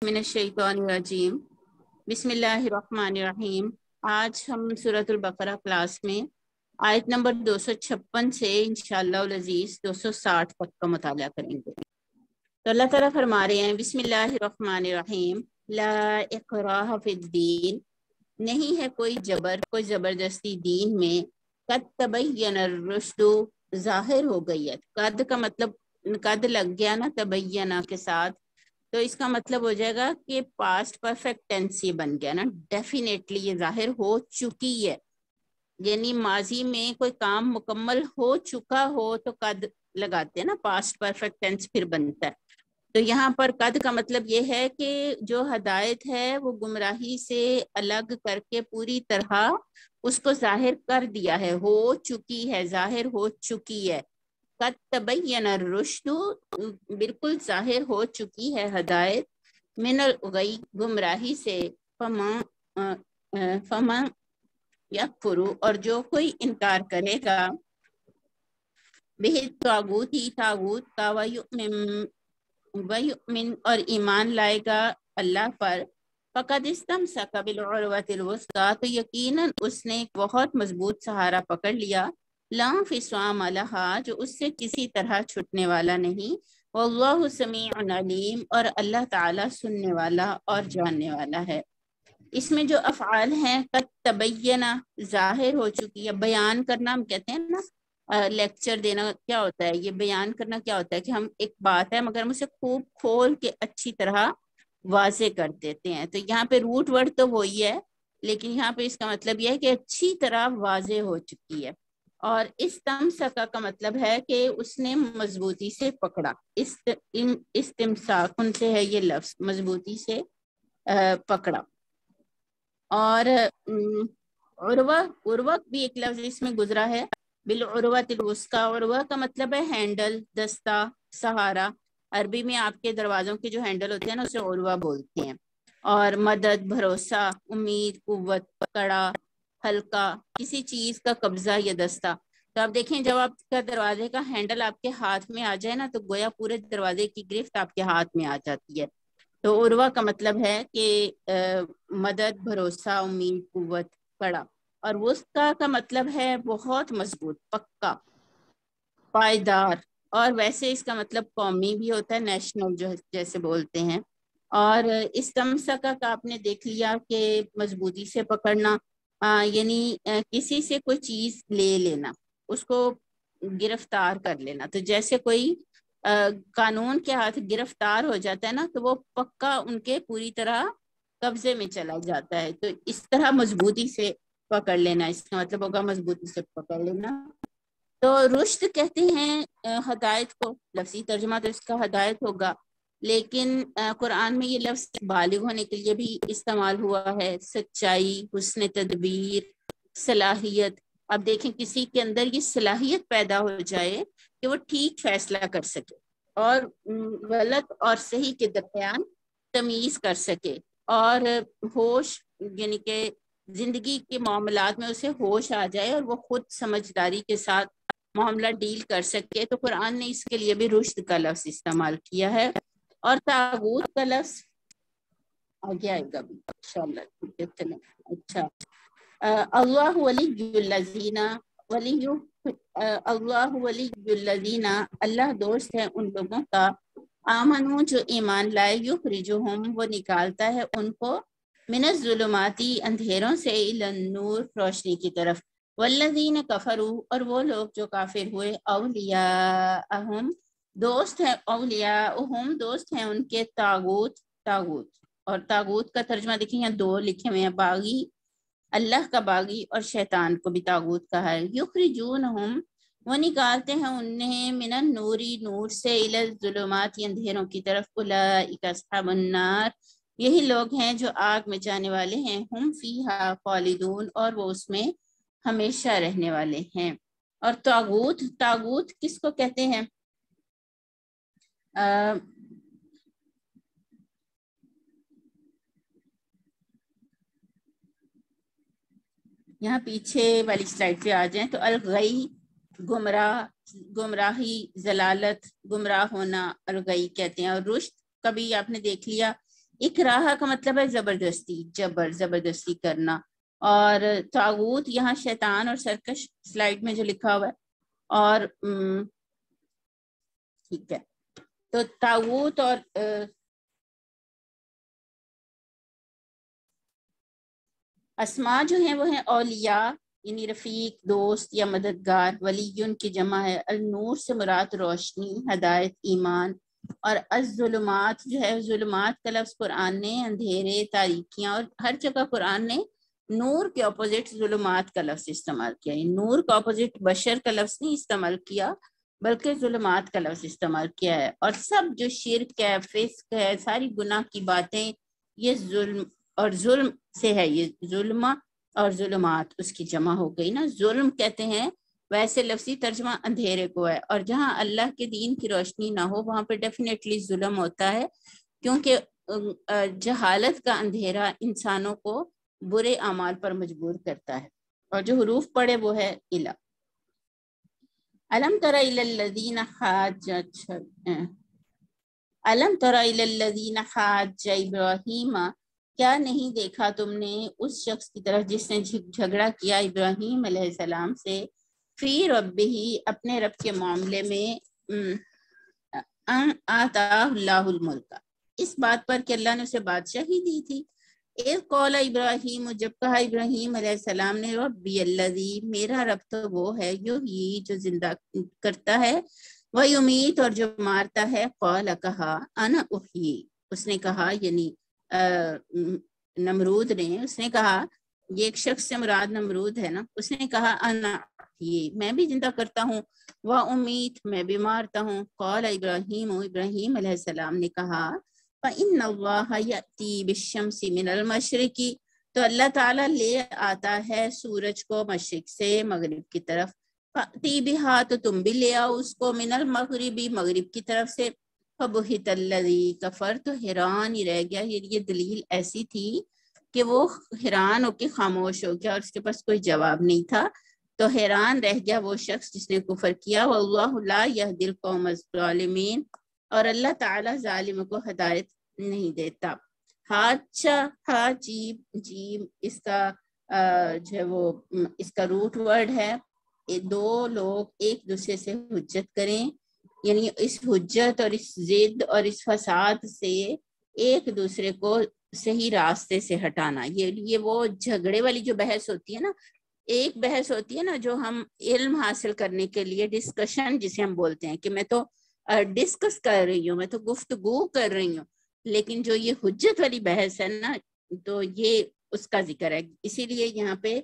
من الشیطان الرجیم بسم اللہ الرحمن الرحیم۔ آج ہم سورۃ البقرہ کلاس میں آیت نمبر 256 سے انشاءاللہ العزیز 260 تک کا مطالعہ کریں گے۔ تو اللہ تعالیٰ فرما رہے ہیں بسم اللہ الرحمن الرحیم، لا اکراہ فی الدین، نہیں ہے کوئی جبر، کوئی زبردستی دین میں، قد تبین الرشد، ظاہر ہو گئی ہے۔ قد کا مطلب قد لگ گیا نا تبینہ کے ساتھ، تو اس کا مطلب ہو جائے گا کہ پاسٹ پرفیکٹ ٹینس یہ بن گیا نا، ڈیفینیٹلی یہ ظاہر ہو چکی ہے، یعنی ماضی میں کوئی کام مکمل ہو چکا ہو تو قد لگاتے ہیں نا، پاسٹ پرفیکٹ ٹینس پھر بنتا ہے۔ تو یہاں پر قد کا مطلب یہ ہے کہ جو ہدایت ہے وہ گمراہی سے الگ کر کے پوری طرح اس کو ظاہر کر دیا ہے، ہو چکی ہے، ظاہر ہو چکی ہے۔ قد تبین الرشد، بالکل ظاہر ہو چکی ہے ہدایت، من الغی، گمراہی سے، فمن یکفر، اور جو کوئی انکار کرے گا، بہ طاغوت، طاغوت کا، ویؤمن، اور ایمان لائے گا اللہ پر، فقد استمسک بالعروۃ الوثقی، تو یقیناً اس نے ایک بہت مضبوط سہارا پکڑ لیا، لا انفصام لہا، جو اس سے کسی طرح چھٹنے والا نہیں، واللہ سمیع علیم، اور اللہ تعالیٰ سننے والا اور جاننے والا ہے۔ اس میں جو افعال ہیں، قد تبینہ، ظاہر ہو چکی ہے، بیان کرنا ہم کہتے ہیں نا، لیکچر دینا کیا ہوتا ہے، یہ بیان کرنا کیا ہوتا ہے کہ ہم ایک بات ہے مگر ہم اسے خوب کھول کے اچھی طرح واضح کر دیتے ہیں، تو یہاں پہ روٹ ورڈ تو وہی ہے لیکن یہاں پہ اس کا مطلب یہ ہے کہ اچھی طرح واضح ہو چکی ہے۔ اور استمسکا کا مطلب ہے کہ اس نے مضبوطی سے پکڑا، استمساک ان سے ہے یہ لفظ، مضبوطی سے پکڑا۔ اور عروہ بھی ایک لفظ اس میں گزرا ہے، بالعروۃ الوثقی، عروہ کا مطلب ہے ہینڈل، دستہ، سہارا، عربی میں آپ کے دروازوں کے جو ہینڈل ہوتے ہیں نا اسے عروہ بولتے ہیں۔ اور مدد، بھروسہ، امید، قوت، کڑا، ہلکا، کسی چیز کا قبضہ یا دستہ۔ تو آپ دیکھیں جب آپ کا دروازے کا ہینڈل آپ کے ہاتھ میں آ جائے نا تو گویا پورے دروازے کی گرفت آپ کے ہاتھ میں آ جاتی ہے۔ تو عروہ کا مطلب ہے کہ مدد، بھروسہ، امید، قوت، کڑا۔ اور وثقی کا مطلب ہے بہت مضبوط، پکا، پائیدار، اور ویسے اس کا مطلب قومی بھی ہوتا ہے، نیشنل جو جیسے بولتے ہیں۔ اور استمسکا کا آپ نے دیکھ لیا کہ مضبوطی سے پکڑنا، یعنی کسی سے کوئی چیز لے لینا، اس کو گرفتار کر لینا، تو جیسے کوئی قانون کے ہاتھ گرفتار ہو جاتا ہے نا تو وہ پکا ان کے پوری طرح قبضے میں چلا جاتا ہے، تو اس طرح مضبوطی سے پکڑ لینا، اس کا مطلب ہوگا مضبوطی سے پکڑ لینا۔ تو رشد کہتے ہیں ہدایت کو، لفظی ترجمہ تو اس کا ہدایت ہوگا، لیکن قرآن میں یہ لفظ بالغ ہونے کے لیے بھی استعمال ہوا ہے، سچائی، حسن تدبیر، صلاحیت۔ اب دیکھیں کسی کے اندر یہ صلاحیت پیدا ہو جائے کہ وہ ٹھیک فیصلہ کر سکے اور غلط اور صحیح کے درمیان تمیز کر سکے، اور ہوش، یعنی کہ زندگی کے معاملات میں اسے ہوش آ جائے اور وہ خود سمجھداری کے ساتھ معاملہ ڈیل کر سکے، تو قرآن نے اس کے لیے بھی رشد کا لفظ استعمال کیا ہے۔ اور طاغوت کا لفظ آگے آئے گا بھی انشاءاللہ۔ اچھا، اللہ ولی الذین، اللہ ولی الذین، اللہ دوست ہے ان لوگوں کا، آمنو، جو ایمان لائے، یخرجہم، وہ نکالتا ہے ان کو، من الظلماتی، اندھیروں سے، الی النور، روشنی کی طرف، والذین کفروا، اور وہ لوگ جو کافر ہوئے، اولیاءہم، دوست ہیں، اولیاءہم، دوست ہیں ان کے، طاغوت، طاغوت۔ اور طاغوت کا ترجمہ دیکھیں یہاں دو لکھے ہوئے ہیں، باغی، اللہ کا باغی، اور شیطان کو بھی طاغوت کہا ہے۔ یخرجونہم، وہ نکالتے ہیں انہیں، من النوری، نور سے، الی الظلمات، اندھیروں کی طرف، اولئک اصحاب النار، یہی لوگ ہیں جو آگ میں جانے والے ہیں، ہم فیہا خالدون، اور وہ اس میں ہمیشہ رہنے والے ہیں۔ اور طاغوت، طاغوت کس کو کہتے ہیں؟ یہاں پیچھے والی سلائڈ پہ آ جائیں تو الغی، گمراہ، گمراہی، ضلالت، گمراہ ہونا، الغی کہتے ہیں۔ اور رشد کبھی آپ نے دیکھ لیا اکراہ کا مطلب ہے زبردستی، زبردستی کرنا. اور طاغوت یہاں شیطان اور سرکش سلائیڈ میں جو لکھا ہوا ہے. اور ٹھیک ہے، تو طاغوت اور اسماء جو ہیں وہ ہیں اولیاء، یعنی رفیق، دوست یا مددگار. ولیون کی جمع ہے. النور سے مراد روشنی، ہدایت، ایمان. اور الظلمات جو ہے، ظلمات کا لفظ قرآن نے اندھیرے، تاریکیاں، اور ہر جگہ قرآن نے نور کے اپوزٹ ظلمات کا لفظ استعمال کیا. نور کا اپوزٹ بشر کا لفظ نہیں استعمال کیا، بلکہ ظلمات کا لفظ استعمال کیا ہے. اور سب جو شرک ہے، فسق ہے، ساری گناہ کی باتیں، یہ ظلم اور ظلم سے ہے. یہ ظلمہ اور ظلمات اس کی جمع ہو گئی نا. ظلم کہتے ہیں، ویسے لفظی ترجمہ اندھیرے کو ہے. اور جہاں اللہ کے دین کی روشنی نہ ہو وہاں پہ ڈیفینیٹلی ظلم ہوتا ہے، کیونکہ جہالت کا اندھیرا انسانوں کو برے اعمال پر مجبور کرتا ہے. اور جو حروف پڑھے وہ ہے الا. الم تر الی الذین حاج الم تر الی الذین حاج ابراہیم، کیا نہیں دیکھا تم نے اس شخص کی طرف جس نے جھگڑا کیا ابراہیم علیہ السلام سے، فی ربہ، اپنے رب کے معاملے میں، آتاہ اللہ الملک، اس بات پر کہ اللہ نے اسے بادشاہی دی تھی. اذ قال ابراہیم، جب کہا ابراہیم علیہ السلام نے، ربی الذی، میرا رب تو وہ ہے، یحیی، جو زندہ کرتا ہے، ویمیت، اور جو مارتا ہے. قال، کہا، انا احیی، اس نے کہا، یعنی نمرود نے، اس نے کہا، یہ ایک شخص سے مراد نمرود ہے نا، اس نے کہا انا احیی، میں بھی زندہ کرتا ہوں، و امیت، میں بھی مارتا ہوں. قال ابراہیم، ابراہیم علیہ السلام نے کہا، فإن اللہ یأتی بالشمس من المشرق، تو اللہ تعالیٰ لے آتا ہے سورج کو مشرق سے مغرب کی طرف. فأتی بہا، تو تم بھی لے آؤ اس کو، من المغربی، مغرب کی طرف سے. فبہت الذی کفر، تو حیران ہی رہ گیا. یہ دلیل ایسی تھی کہ وہ حیران ہو کے خاموش ہو گیا اور اس کے پاس کوئی جواب نہیں تھا. تو حیران رہ گیا وہ شخص جس نے کفر کیا. واللہ لا یہدی القوم الظالمین، اور اللہ تعالیٰ ظالم کو ہدایت نہیں دیتا. ہا جیم، اس کا جو ہے وہ اس کا روٹ ورڈ ہے. دو لوگ ایک دوسرے سے حجت کریں، یعنی اس حجت اور اس ضد اور اس فساد سے ایک دوسرے کو صحیح راستے سے ہٹانا. یہ وہ جھگڑے والی جو بحث ہوتی ہے نا، ایک بحث ہوتی ہے نا جو ہم علم حاصل کرنے کے لیے ڈسکشن جسے ہم بولتے ہیں، کہ میں تو ڈسکس کر رہی ہوں، میں تو گفتگو کر رہی ہوں. لیکن جو یہ حجت والی بحث ہے نا، تو یہ اس کا ذکر ہے. اسی لیے یہاں پہ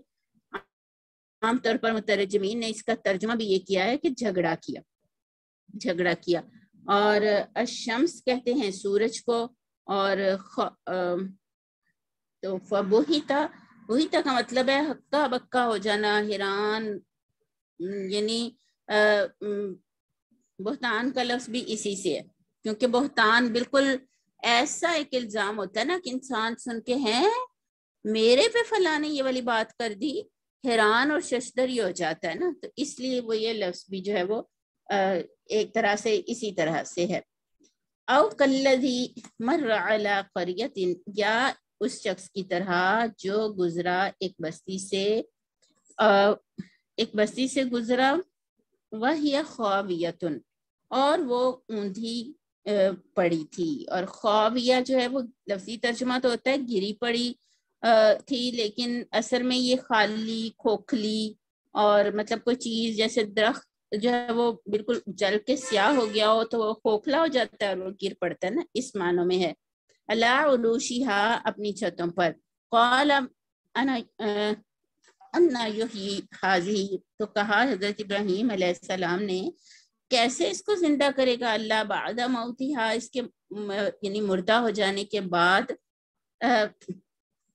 عام طور پر مترجمین نے اس کا ترجمہ بھی یہ کیا ہے کہ جھگڑا کیا. اور الشمس کہتے ہیں سورج کو. اور تو فبہتا کا مطلب ہے ہکا بکا ہو جانا، حیران. یعنی بہتان کا لفظ بھی اسی سے ہے، کیونکہ بہتان بالکل ایسا ایک الزام ہوتا ہے نا کہ انسان سن کے ہیں میرے پہ فلاں نے یہ والی بات کر دی، حیران اور ششدری ہو جاتا ہے نا. تو اس لیے وہ یہ لفظ بھی جو ہے وہ ایک طرح سے اسی طرح سے ہے. او کلذی مر علی قریۃ، یا اس شخص کی طرح جو گزرا ایک بستی سے گزرا، وہی خاویۃ، اور وہ اوندھی پڑی تھی. اور خاویہ جو ہے وہ لفظی ترجمہ تو ہوتا ہے گری پڑی تھی، لیکن اصل میں یہ خالی، کھوکھلی، اور مطلب کوئی چیز جیسے درخت جو ہے وہ بالکل جل کے سیاہ ہو گیا ہو تو وہ کھوکھلا ہو جاتا ہے اور وہ گر پڑتا ہے نا، اس معنوں میں ہے. اللہ علوشیہا، اپنی چھتوں پر. قال انا یحیی ھذہ، تو کہا حضرت ابراہیم علیہ السلام نے، کیسے اس کو زندہ کرے گا اللہ، بعد موتہا، اس کے یعنی مردہ ہو جانے کے بعد.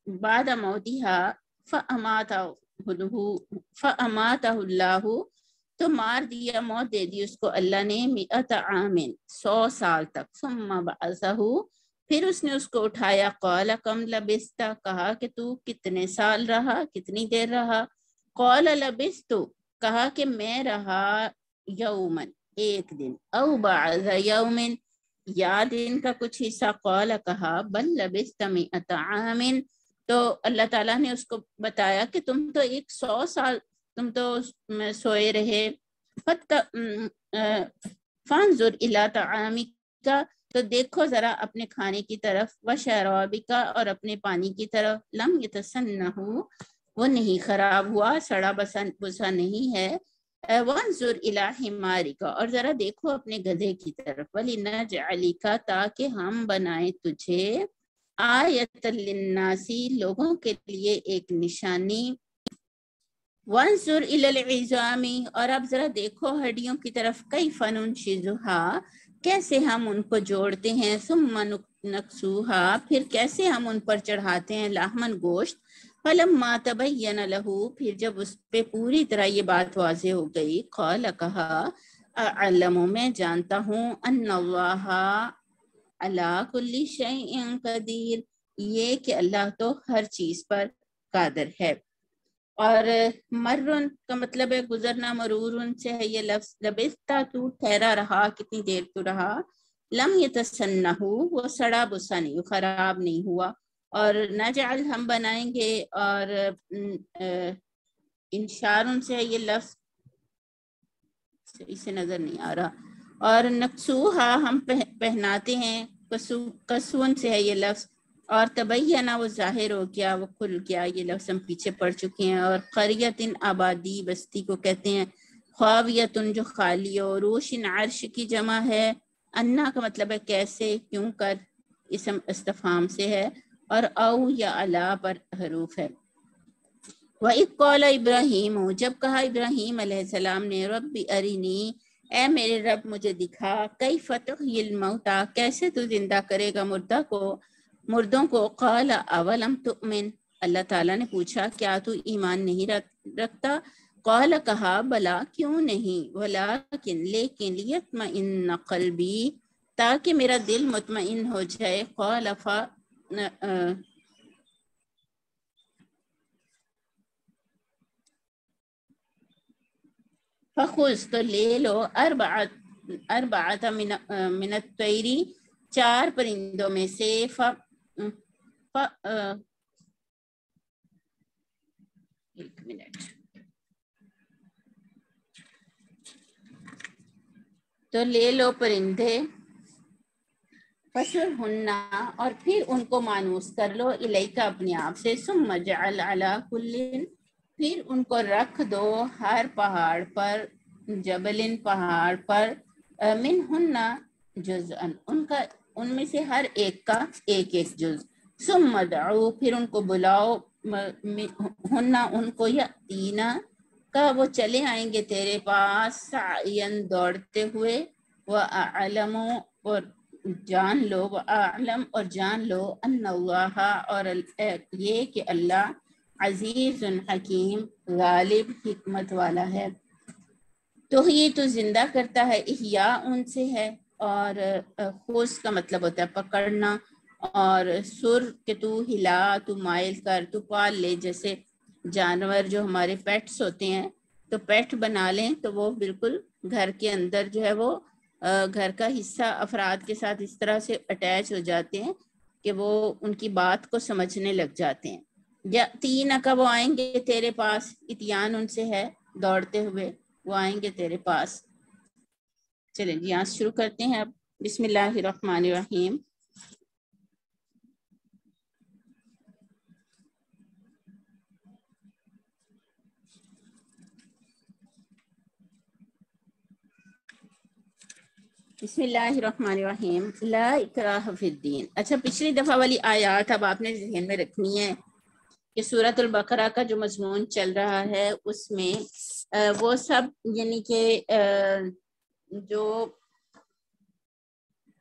بعد موتہا فاماتہ اللہ، تو مار دیا، موت دے دی اس کو اللہ نے، 100 عام، 100 سال تک. ثم بعثہ، پھر اس نے اس کو اٹھایا. قال کم لبثت، کہا کہ تو کتنے سال رہا، کتنی دیر رہا. قال لبثت، کہا کہ میں رہا یومن، ایک دن، او بعض یومن، یاد ان کا کچھ حصہ، قال کہا بل لبثت مئۃ عام، تو اللہ تعالیٰ نے اس کو بتایا کہ تم تو 100 سال تم تو سوئے رہے. فانظر الی طعامک، تو دیکھو ذرا اپنے کھانے کی طرف، وشرابک، اور اپنے پانی کی طرف، لم یتسنہ، وہ نہیں خراب ہوا، سڑا بسا نہیں ہے. وانظر الی حمارک، اور ذرا دیکھو اپنے گدھے کی طرف، ولنجعلک، تاکہ ہم بنائیں تجھے، آیۃ للناس، لوگوں کے لیے ایک نشانی. وانظر الی العظام، اور اب ذرا دیکھو ہڈیوں کی طرف، کیف ننشزھا، کیسے ہم ان کو جوڑتے ہیں، ثم نکسوھا، پھر کیسے ہم ان پر چڑھاتے ہیں، لحمن، گوشت. فلما تبین لہ، پھر جب اس پہ پوری طرح یہ بات واضح ہو گئی، قال کہا، اعلم، میں جانتا ہوں، ان اللہ علی کل شیء قدیر، یہ کہ اللہ تو ہر چیز پر قادر ہے. اور مرن کا مطلب ہے گزرنا، مرورن سے ہے یہ لفظ. لبثتا، تو ٹھہرا رہا، کتنی دیر تو رہا. لم یتسنہ، وہ سڑا بسا نہیں، خراب نہیں ہوا. اور نجعل، ہم بنائیں گے. اور انشارن سے ہے یہ لفظ، اسے نظر نہیں آ رہا. اور نقصوہا، ہم پہناتے ہیں. کسون سے ہے یہ لفظ. اور تبینہ، وہ ظاہر ہو گیا، وہ کھل گیا، یہ لفظ ہم پیچھے پڑھ چکے ہیں. اور قریۃ، آبادی، بستی کو کہتے ہیں. خاویۃ، جو خالی ہو. روشن، عرش کی جمع ہے. انا کا مطلب ہے کیسے، کیوں کر، اسم استفہام سے ہے. اور او یا الا پر حروف ہے. وَإِذْ قَالَ إِبْرَاهِيمُ، جب کہا ابراہیم علیہ السلام نے، رب ارینی، اے میرے رب مجھے دکھا، کیف تحیی الموتیٰ، کیسے تو زندہ کرے گا مردوں کو. قال اولم تؤمن، اللہ تعالیٰ نے پوچھا کیا تو ایمان نہیں رکھتا. قال کہا بلا، کیوں نہیں، ولیکن، لیکن، لیطمئن قلبی، تاکہ میرا دل مطمئن ہو جائے. قال فخذ، تو لے لو، اربعۃ من الطیر، 4 پرندوں میں سے. ایک منٹ، تو لے لو پرندے. فصرہن، اور پھر ان کو مانوس کر لو، الیک، اپنے آپ سے. ثم اجعل علی کل، پھر ان کو رکھ دو ہر پہاڑ پر، جبل، پہاڑ پر، منہن جزءا، ان میں سے ہر ایک کا ایک ایک جز. ثم ادعو، پھر ان کو بلاؤ، ہن، ان کو، یاتینا، کا وہ چلے آئیں گے تیرے پاس، سعین، دوڑتے ہوئے. وَأَعْلَمُ، اور جان لو، وَأَعْلَمُ، اور جان لو، ان اللہ، اور یہ کہ اللہ، عزیز حکیم، غالب، حکمت والا ہے. تو یہ تو زندہ کرتا ہے، احیاء ان سے ہے. اور خوش کا مطلب ہوتا ہے پکڑنا. اور سر کہ تو ہلا، تو مائل کر، تو پال لے. جیسے جانور جو ہمارے پیٹس ہوتے ہیں، تو پیٹ بنا لیں تو وہ بالکل گھر کے اندر جو ہے وہ گھر کا حصہ افراد کے ساتھ اس طرح سے اٹیچ ہو جاتے ہیں کہ وہ ان کی بات کو سمجھنے لگ جاتے ہیں. یا تین کا، وہ آئیں گے تیرے پاس، اتیان ان سے ہے دوڑتے ہوئے، وہ آئیں گے تیرے پاس. چلیں جی یہاں شروع کرتے ہیں اب. بسم اللہ الرحمن الرحیم. بسم اللہ الرحمن الرحیم. لا اکراہ فی الدین. اچھا، پچھلی دفعہ والی آیات اب آپ نے ذہن میں رکھنی ہے کہ سورۃ البقرہ کا جو مضمون چل رہا ہے اس میں وہ سب، یعنی کہ جو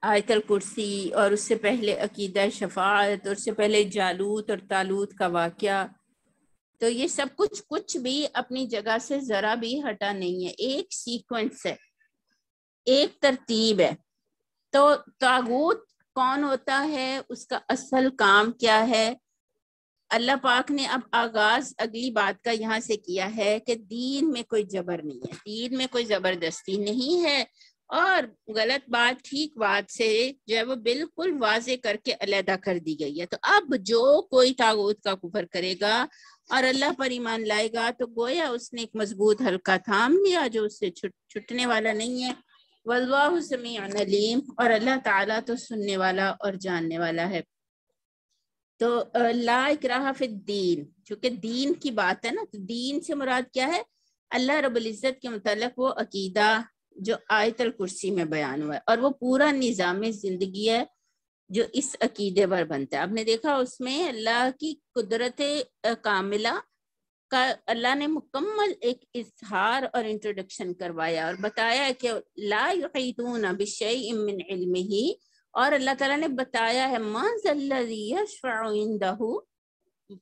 آیت الکرسی، اور اس سے پہلے عقیدہ شفاعت، اور اس سے پہلے جالوت اور طالوت کا واقعہ، تو یہ سب کچھ بھی اپنی جگہ سے ذرا بھی ہٹا نہیں ہے. ایک سیکوینس ہے، ایک ترتیب ہے. تو طاغوت کون ہوتا ہے، اس کا اصل کام کیا ہے. اللہ پاک نے اب آغاز اگلی بات کا یہاں سے کیا ہے کہ دین میں کوئی جبر نہیں ہے، دین میں کوئی زبردستی نہیں ہے. اور غلط بات ٹھیک بات سے جو ہے وہ بالکل واضح کر کے علیحدہ کر دی گئی ہے۔ تو اب جو کوئی طاغوت کا کفر کرے گا اور اللہ پر ایمان لائے گا تو گویا اس نے ایک مضبوط حلقہ تھام لیا جو اس سے چھٹنے والا نہیں ہے۔ واللہ سمیع علیم، اور اللہ تعالیٰ تو سننے والا اور جاننے والا ہے۔ تو لا اکراہ فی الدین، چونکہ دین کی بات ہے نا، تو دین سے مراد کیا ہے؟ اللہ رب العزت کے متعلق وہ عقیدہ جو آیت الکرسی میں بیان ہوا ہے، اور وہ پورا نظام زندگی ہے جو اس عقیدے پر بنتا ہے۔ آپ نے دیکھا اس میں اللہ کی قدرت کاملہ کا اللہ نے مکمل ایک اظہار اور انٹروڈکشن کروایا اور بتایا کہ لا یحیطون بشیء من علمہ، اور اللہ تعالیٰ نے بتایا ہے من ذا الذی یشفع عندہ،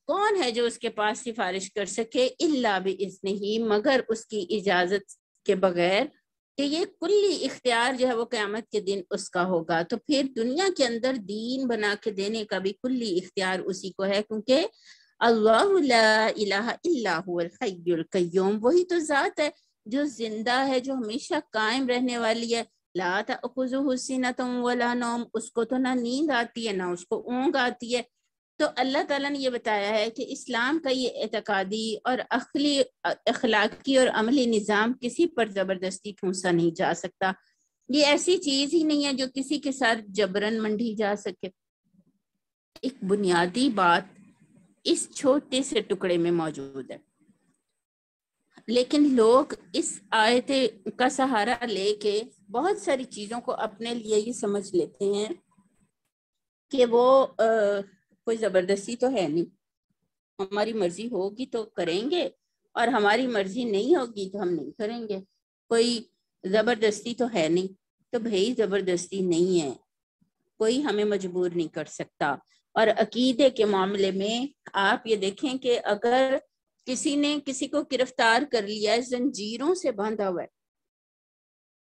کون ہے جو اس کے پاس سفارش کر سکے الا باذنہ، مگر اس کی اجازت کے بغیر، کہ یہ کلی اختیار جو ہے وہ قیامت کے دن اس کا ہوگا۔ تو پھر دنیا کے اندر دین بنا کے دینے کا بھی کلی اختیار اسی کو ہے، کیونکہ اللہ لا الہ الا هو الحی القیوم، وہی تو ذات ہے جو زندہ ہے، جو ہمیشہ قائم رہنے والی ہے۔ لا تأخذہ سنۃ ولا نوم، اس کو تو نہ نیند آتی ہے نہ اس کو اونگ آتی ہے۔ تو اللہ تعالیٰ نے یہ بتایا ہے کہ اسلام کا یہ اعتقادی اور اخلاقی اور عملی نظام کسی پر زبردستی ٹھونسا نہیں جا سکتا۔ یہ ایسی چیز ہی نہیں ہے جو کسی کے ساتھ جبرن منڈی جا سکے۔ ایک بنیادی بات اس چھوٹے سے ٹکڑے میں موجود ہے، لیکن لوگ اس آیت کا سہارا لے کے بہت ساری چیزوں کو اپنے لیے یہ سمجھ لیتے ہیں کہ وہ کوئی زبردستی تو ہے نہیں، ہماری مرضی ہوگی تو کریں گے اور ہماری مرضی نہیں ہوگی تو ہم نہیں کریں گے، کوئی زبردستی تو ہے نہیں۔ تو بھئی زبردستی نہیں ہے، کوئی ہمیں مجبور نہیں کر سکتا۔ اور عقیدے کے معاملے میں آپ یہ دیکھیں کہ اگر کسی نے کسی کو گرفتار کر لیا ہے، زنجیروں سے باندھا ہوا ہے،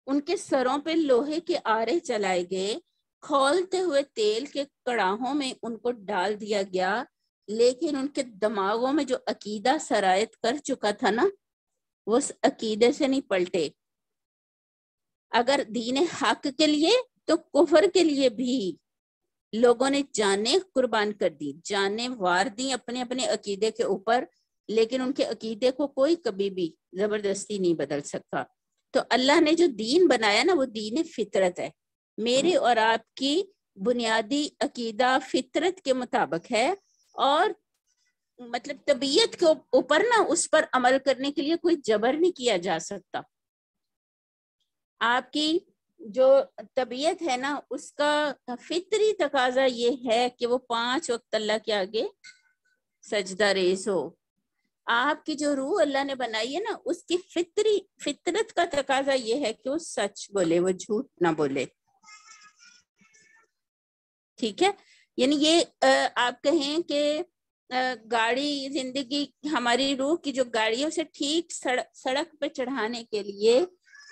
ان کے سروں پہ لوہے کے آرے چلائے گئے، کھولتے ہوئے تیل کے کڑاہوں میں ان کو ڈال دیا گیا، لیکن ان کے دماغوں میں جو عقیدہ سرایت کر چکا تھا نا، وہ اس عقیدے سے نہیں پلٹے۔ اگر دین حق کے لیے تو کفر کے لیے بھی لوگوں نے جانیں قربان کر دی، جانیں وار دی اپنے اپنے عقیدے کے اوپر، لیکن ان کے عقیدے کو کوئی کبھی بھی زبردستی نہیں بدل سکتا۔ تو اللہ نے جو دین بنایا نا وہ دین فطرت ہے، میرے اور آپ کی بنیادی عقیدہ فطرت کے مطابق ہے، اور مطلب طبیعت کے اوپر نا اس پر عمل کرنے کے لیے کوئی جبر نہیں کیا جا سکتا۔ آپ کی جو طبیعت ہے نا اس کا فطری تقاضا یہ ہے کہ وہ 5 وقت اللہ کے آگے سجدہ ریز ہو۔ آپ کی جو روح اللہ نے بنائی ہے نا اس کی فطرت کا تقاضا یہ ہے کہ وہ سچ بولے، وہ جھوٹ نہ بولے، ٹھیک ہے؟ یعنی یہ آپ کہیں کہ گاڑی زندگی، ہماری روح کی جو گاڑی ہے اسے ٹھیک سڑک پہ چڑھانے کے لیے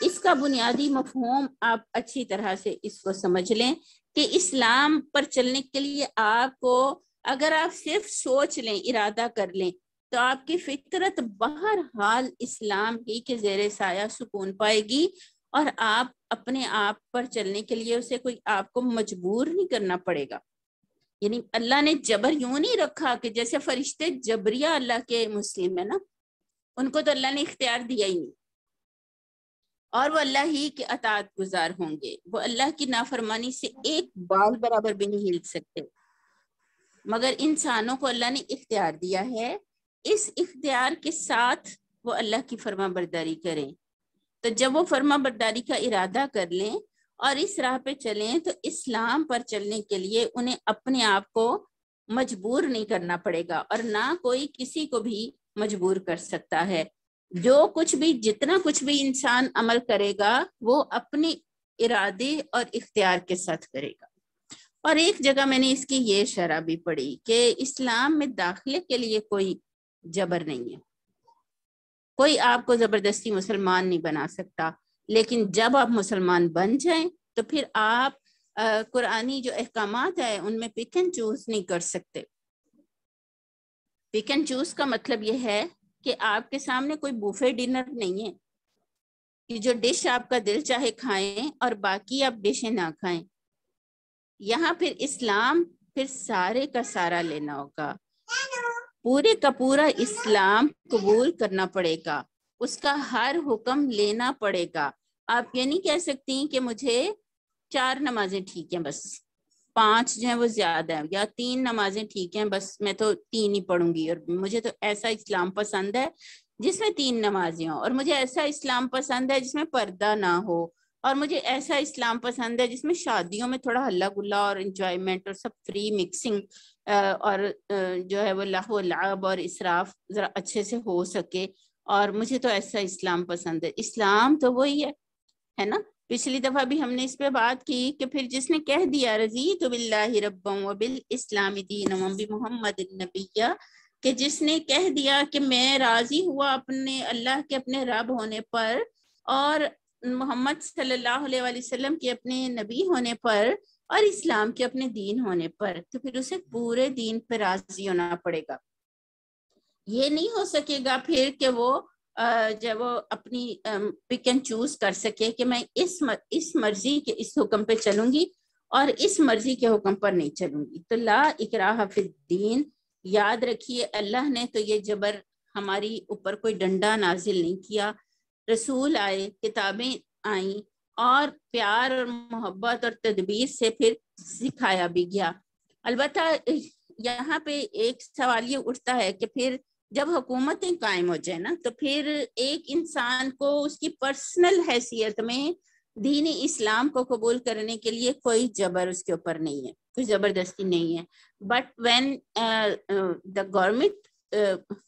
اس کا بنیادی مفہوم آپ اچھی طرح سے اس کو سمجھ لیں کہ اسلام پر چلنے کے لیے آپ کو، اگر آپ صرف سوچ لیں، ارادہ کر لیں، تو آپ کی فطرت بہرحال اسلام ہی کے زیر سایہ سکون پائے گی، اور آپ اپنے آپ پر چلنے کے لیے اسے کوئی آپ کو مجبور نہیں کرنا پڑے گا۔ یعنی اللہ نے جبر یوں نہیں رکھا کہ جیسے فرشتے جبریہ اللہ کے مسلم ہے نا، ان کو تو اللہ نے اختیار دیا ہی نہیں، اور وہ اللہ ہی کے اطاعت گزار ہوں گے، وہ اللہ کی نافرمانی سے ایک بال برابر بھی نہیں ہل سکتے، مگر انسانوں کو اللہ نے اختیار دیا ہے، اس اختیار کے ساتھ وہ اللہ کی فرما برداری کریں۔ تو جب وہ فرما برداری کا ارادہ کر لیں اور اس راہ پہ چلیں تو اسلام پر چلنے کے لیے انہیں اپنے آپ کو مجبور نہیں کرنا پڑے گا، اور نہ کوئی کسی کو بھی مجبور کر سکتا ہے۔ جو کچھ بھی، جتنا کچھ بھی انسان عمل کرے گا وہ اپنے ارادے اور اختیار کے ساتھ کرے گا۔ اور ایک جگہ میں نے اس کی یہ شرح بھی پڑھی کہ اسلام میں داخلے کے لیے کوئی جبر نہیں ہے، کوئی آپ کو زبردستی مسلمان نہیں بنا سکتا، لیکن جب آپ مسلمان بن جائیں تو پھر آپ قرآنی جو احکامات ہیں ان میں پک اینڈ چوز نہیں کر سکتے۔ پک اینڈ چوز کا مطلب یہ ہے کہ آپ کے سامنے کوئی بوفے ڈنر نہیں ہے کہ جو ڈش آپ کا دل چاہے کھائیں اور باقی آپ ڈشیں نہ کھائیں. یہاں پھر اسلام پھر سارے کا سارا لینا ہوگا, پورے کا پورا اسلام قبول کرنا پڑے گا, اس کا ہر حکم لینا پڑے گا. آپ یہ نہیں کہہ سکتی کہ مجھے 4 نمازیں ٹھیک ہیں بس, 5 جو ہیں وہ زیادہ ہیں, یا 3 نمازیں ٹھیک ہیں بس میں تو 3 ہی پڑھوں گی, اور مجھے تو ایسا اسلام پسند ہے جس میں 3 نمازیں ہوں, اور مجھے ایسا اسلام پسند ہے جس میں پردہ نہ ہو, اور مجھے ایسا اسلام پسند ہے جس میں شادیوں میں تھوڑا ہلا گلا اور انجوائمنٹ اور سب فری مکسنگ, اور جو ہے وہ لہو و لعب اور اسراف ذرا اچھے سے ہو سکے, اور مجھے تو ایسا اسلام پسند ہے. اسلام تو وہی ہے نا. پچھلی دفعہ بھی ہم نے اس پہ بات کی کہ پھر جس نے کہہ دیا رضیت باللہ ربا وبالاسلام دینا وبمحمد النبی, کہ جس نے کہہ دیا کہ میں راضی ہوا اپنے اللہ کے اپنے رب ہونے پر اور محمد صلی اللہ علیہ وآلہ وسلم کے اپنے نبی ہونے پر اور اسلام کے اپنے دین ہونے پر, تو پھر اسے پورے دین پہ راضی ہونا پڑے گا. یہ نہیں ہو سکے گا پھر کہ وہ جب وہ اپنی پک اینڈ چوز کر سکے کہ میں اس مرضی کے اس حکم پہ چلوں گی اور اس مرضی کے حکم پر نہیں چلوں گی. تو لا اکراہ فی الدین, یاد رکھیے اللہ نے تو یہ جبر ہماری اوپر کوئی ڈنڈا نازل نہیں کیا. رسول آئے, کتابیں آئیں, اور پیار اور محبت اور تدبیر سے پھر سکھایا بھی گیا. البتہ یہاں پہ ایک سوال یہ اٹھتا ہے کہ پھر جب حکومتیں قائم ہو جائیں نا, تو پھر ایک انسان کو اس کی پرسنل حیثیت میں دین اسلام کو قبول کرنے کے لیے کوئی جبر اس کے اوپر نہیں ہے, کوئی زبردستی نہیں ہے. But when the government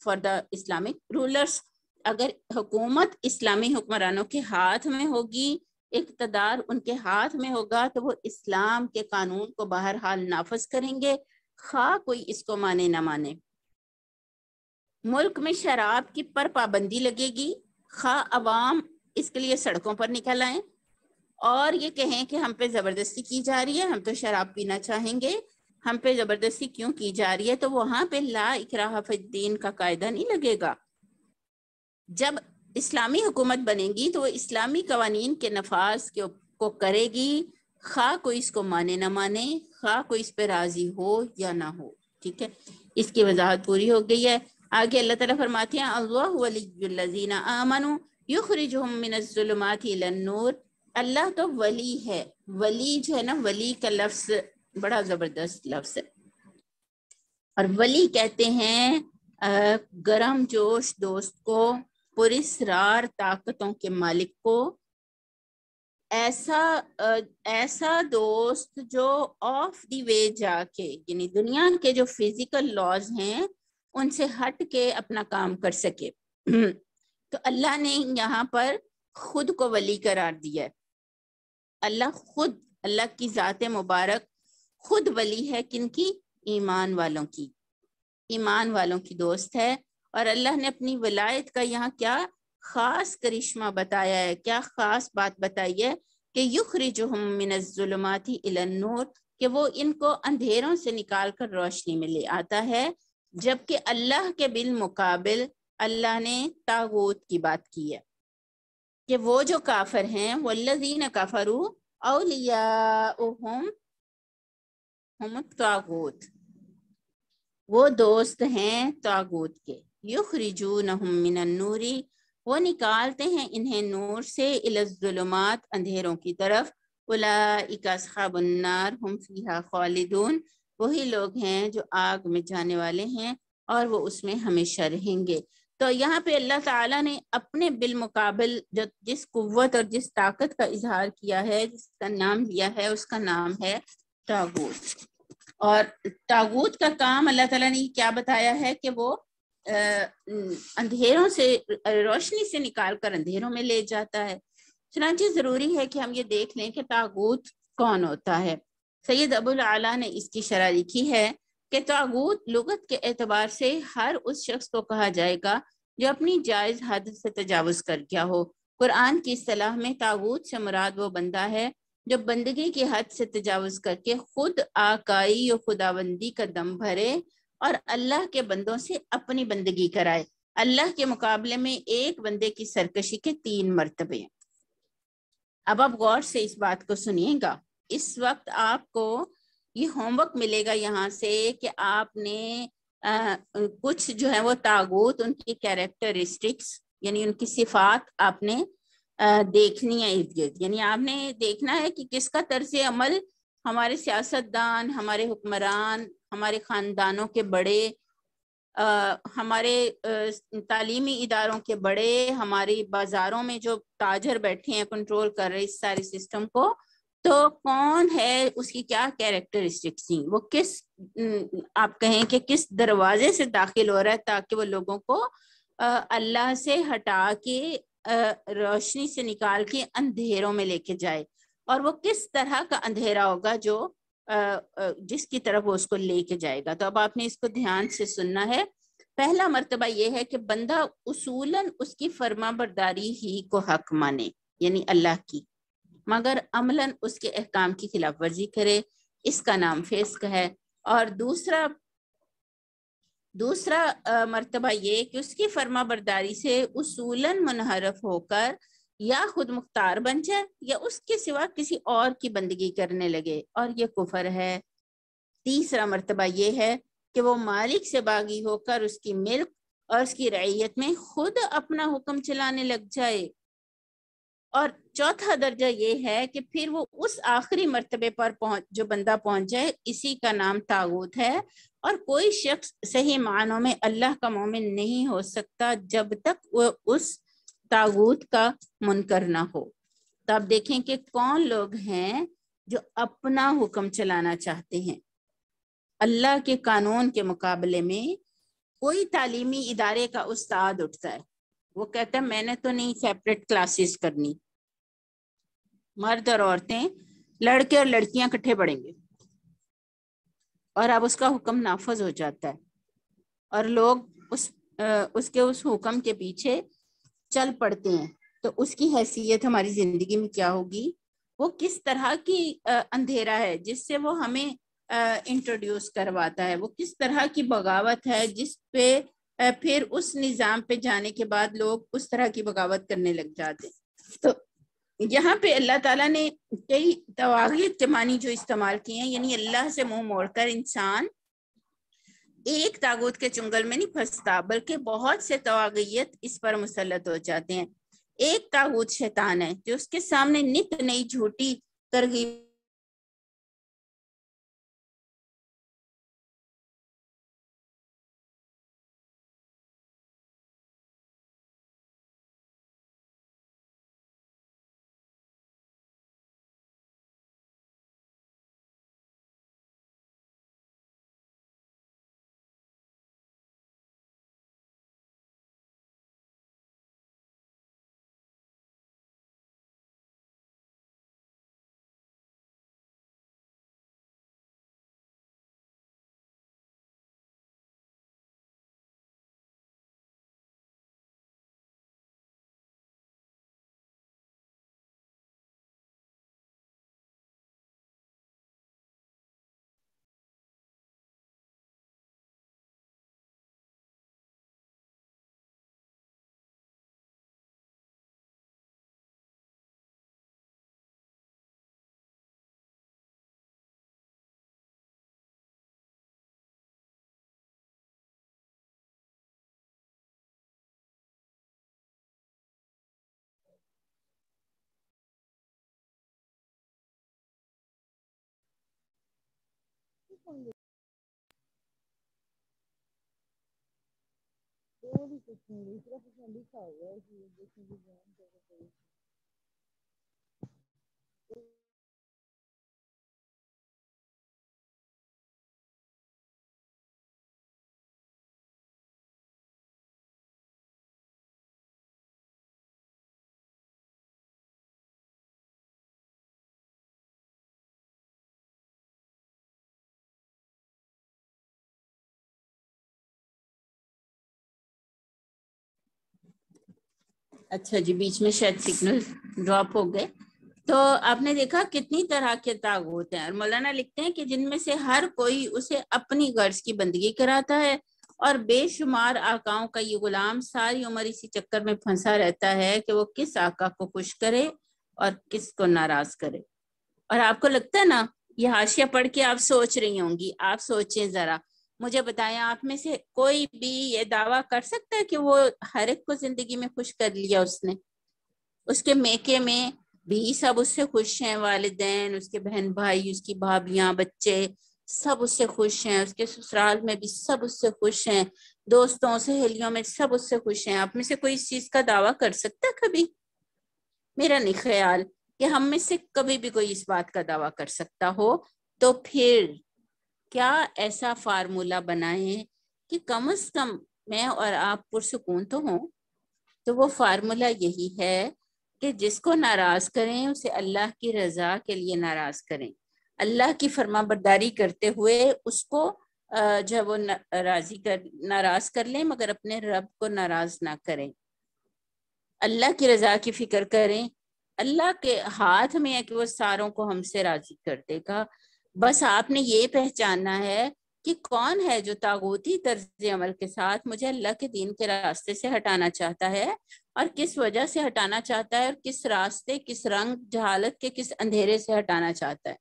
for the Islamic rulers, اگر حکومت اسلامی حکمرانوں کے ہاتھ میں ہوگی, اقتدار ان کے ہاتھ میں ہوگا, تو وہ اسلام کے قانون کو بہرحال نافذ کریں گے, خواہ کوئی اس کو مانے نہ مانے. ملک میں شراب کی پر پابندی لگے گی, خواہ عوام اس کے لیے سڑکوں پر نکل آئیں اور یہ کہیں کہ ہم پہ زبردستی کی جا رہی ہے, ہم تو شراب پینا چاہیں گے, ہم پہ زبردستی کیوں کی جا رہی ہے. تو وہاں پہ لا اکراہ فی الدین کا قاعدہ نہیں لگے گا. جب اسلامی حکومت بنے گی تو وہ اسلامی قوانین کے نفاذ کو کرے گی, خواہ کوئی اس کو مانے نہ مانے, خواہ کوئی اس پہ راضی ہو یا نہ ہو. ٹھیک ہے, اس کی وضاحت پوری ہو گئی ہے. آگے اللہ تعالیٰ فرماتے ہیں اللہ ولی الذین آمنوا یخرجہم من الظلمات الی النور. اللہ تو ولی ہے. ولی جو ہے نا, ولی کا لفظ بڑا زبردست لفظ ہے, اور ولی کہتے ہیں گرم جوش دوست کو, پراسرار طاقتوں کے مالک کو, ایسا دوست جو آف دی وے جا کے, یعنی دنیا کے جو فزیکل لاز ہیں ان سے ہٹ کے اپنا کام کر سکے. تو اللہ نے یہاں پر خود کو ولی قرار دیا ہے. اللہ خود, اللہ کی ذات مبارک خود ولی ہے. کن کی؟ ایمان والوں کی, ایمان والوں کی دوست ہے. اور اللہ نے اپنی ولایت کا یہاں کیا خاص کرشمہ بتایا ہے, کیا خاص بات بتائی ہے کہ یخرجہم من الظلمات الی النور, کہ وہ ان کو اندھیروں سے نکال کر روشنی میں لے آتا ہے. جبکہ اللہ کے بالمقابل اللہ نے طاغوت کی بات کی ہے کہ وہ جو کافر ہیں, والذین کفروا اولیاؤہم ہم الطاغوت, وہ دوست ہیں طاغوت کے. یخرجونہم من النور, وہ نکالتے ہیں انہیں نور سے, الی الظلمات, اندھیروں کی طرف. اولئک اصحاب النار ہم فیہا خالدون, وہی لوگ ہیں جو آگ میں جانے والے ہیں اور وہ اس میں ہمیشہ رہیں گے. تو یہاں پہ اللہ تعالیٰ نے اپنے بالمقابل جس قوت اور جس طاقت کا اظہار کیا ہے, جس کا نام لیا ہے, اس کا نام ہے طاغوت. اور طاغوت کا کام اللہ تعالیٰ نے کیا بتایا ہے کہ وہ اندھیروں سے, روشنی سے نکال کر اندھیروں میں لے جاتا ہے. چنانچہ ضروری ہے کہ ہم یہ دیکھ لیں کہ طاغوت کون ہوتا ہے. سید ابو العلا نے اس کی شرح لکھی ہے کہ طاغوت لغت کے اعتبار سے ہر اس شخص کو کہا جائے گا جو اپنی جائز حد سے تجاوز کر گیا ہو. قرآن کی اصطلاح میں طاغوت سے مراد وہ بندہ ہے جو بندگی کی حد سے تجاوز کر کے خود آقائی و خداوندی کا دم بھرے اور اللہ کے بندوں سے اپنی بندگی کرائے. اللہ کے مقابلے میں ایک بندے کی سرکشی کے 3 مرتبے ہیں. اب آپ غور سے اس بات کو سنیے گا. اس وقت آپ کو یہ ہوم ورک ملے گا یہاں سے کہ آپ نے کچھ جو ہے وہ طاغوت ان کی کیریکٹرسٹکس یعنی ان کی صفات آپ نے دیکھنی ہے ارد گرد. یعنی آپ نے دیکھنا ہے کہ کس کا طرز عمل ہمارے سیاستدان، ہمارے حکمران، ہمارے خاندانوں کے بڑے، ہمارے تعلیمی اداروں کے بڑے، ہماری بازاروں میں جو تاجر بیٹھے ہیں کنٹرول کر رہے اس سارے سسٹم کو، تو کون ہے، اس کی کیا کیریکٹرسٹکس تھیں، وہ کس آپ کہیں کہ کس دروازے سے داخل ہو رہا ہے تاکہ وہ لوگوں کو اللہ سے ہٹا کے روشنی سے نکال کے اندھیروں میں لے کے جائے، اور وہ کس طرح کا اندھیرا ہوگا جو جس کی طرف وہ اس کو لے کے جائے گا. تو اب آپ نے اس کو دھیان سے سننا ہے. پہلا مرتبہ یہ ہے کہ بندہ اصولاً اس کی فرما برداری ہی کو حق مانے یعنی اللہ کی، مگر عملاً اس کے احکام کی خلاف ورزی کرے، اس کا نام فسق ہے. اور دوسرا مرتبہ یہ کہ اس کی فرما برداری سے اصولاً منحرف ہو کر یا خود مختار بن جائے یا اس کے سوا کسی اور کی بندگی کرنے لگے، اور یہ کفر ہے. تیسرا مرتبہ یہ ہے کہ وہ مالک سے باغی ہو کر اس کی ملک اور اس کی رعیت میں خود اپنا حکم چلانے لگ جائے. اور چوتھا درجہ یہ ہے کہ پھر وہ اس آخری مرتبے پر جو بندہ پہنچ جائے، اسی کا نام طاغوت ہے. اور کوئی شخص صحیح معنوں میں اللہ کا مومن نہیں ہو سکتا جب تک وہ اس طاغوت کا منکر نہ ہو. تو آپ دیکھیں کہ کون لوگ ہیں جو اپنا حکم چلانا چاہتے ہیں. اللہ کے قانون کے مقابلے میں کوئی تعلیمی ادارے کا استاد اٹھتا ہے، وہ کہتا ہے میں نے تو نہیں سیپریٹ کلاسز کرنی، مرد اور عورتیں، لڑکے اور لڑکیاں اکٹھے پڑھیں گے، اور اب اس کا حکم نافذ ہو جاتا ہے اور لوگ اس کے حکم کے پیچھے چل پڑتے ہیں. تو اس کی حیثیت ہماری زندگی میں کیا ہوگی، وہ کس طرح کی اندھیرا ہے جس سے وہ ہمیں انٹروڈیوس کرواتا ہے، وہ کس طرح کی بغاوت ہے جس پہ پھر اس نظام پہ جانے کے بعد لوگ اس طرح کی بغاوت کرنے لگ جاتے ہیں. تو یہاں پہ اللہ تعالیٰ نے کئی طواغیت کے معنی جو استعمال کیے ہیں، یعنی اللہ سے منہ موڑ کر انسان ایک طاغوت کے چنگل میں نہیں پھنستا بلکہ بہت سے طواغیت اس پر مسلط ہو جاتے ہیں. ایک طاغوت شیطان ہے جو اس کے سامنے نت نئی جھوٹی ترغیب اچھا جی، بیچ میں شاید سگنل ڈراپ ہو گئے. تو آپ نے دیکھا کتنی طرح کے طاغوت ہیں، اور مولانا لکھتے ہیں کہ جن میں سے ہر کوئی اسے اپنی غرض کی بندگی کراتا ہے، اور بے شمار آقاؤں کا یہ غلام ساری عمر اسی چکر میں پھنسا رہتا ہے کہ وہ کس آقا کو خوش کرے اور کس کو ناراض کرے. اور آپ کو لگتا ہے نا یہ حاشیہ پڑھ کے آپ سوچ رہی ہوں گی, آپ سوچیں ذرا, مجھے بتائیں آپ میں سے کوئی بھی یہ دعویٰ کر سکتا ہے کہ وہ ہر ایک کو زندگی میں خوش کر لیا اس نے؟ اس کے میکے میں بھی سب اس سے خوش ہیں, والدین, اس کے بہن بھائی, اس کی بھابیاں, بچے, سب اس سے خوش ہیں. اس کے سسرال میں بھی سب اس سے خوش ہیں, دوستوں سہیلیوں میں سب اس سے خوش ہیں. آپ میں سے کوئی اس چیز کا دعویٰ کر سکتا ہے کبھی؟ میرا نہیں خیال کہ ہم میں سے کبھی بھی کوئی اس بات کا دعویٰ کر سکتا ہو. تو پھر کیا ایسا فارمولہ بنائیں کہ کم از کم میں اور آپ پرسکون تو ہوں. تو وہ فارمولہ یہی ہے کہ جس کو ناراض کریں اسے اللہ کی رضا کے لیے ناراض کریں, اللہ کی فرما برداری کرتے ہوئے اس کو جب وہ ناراض کر لیں, مگر اپنے رب کو ناراض نہ کریں. اللہ کی رضا کی فکر کریں. اللہ کے ہاتھ میں ہے کہ وہ ساروں کو ہم سے راضی کر دے گا. بس آپ نے یہ پہچاننا ہے کہ کون ہے جو طاغوتی طرز عمل کے ساتھ مجھے اللہ کے دین کے راستے سے ہٹانا چاہتا ہے, اور کس وجہ سے ہٹانا چاہتا ہے, اور کس راستے, کس رنگ, جہالت کے کس اندھیرے سے ہٹانا چاہتا ہے.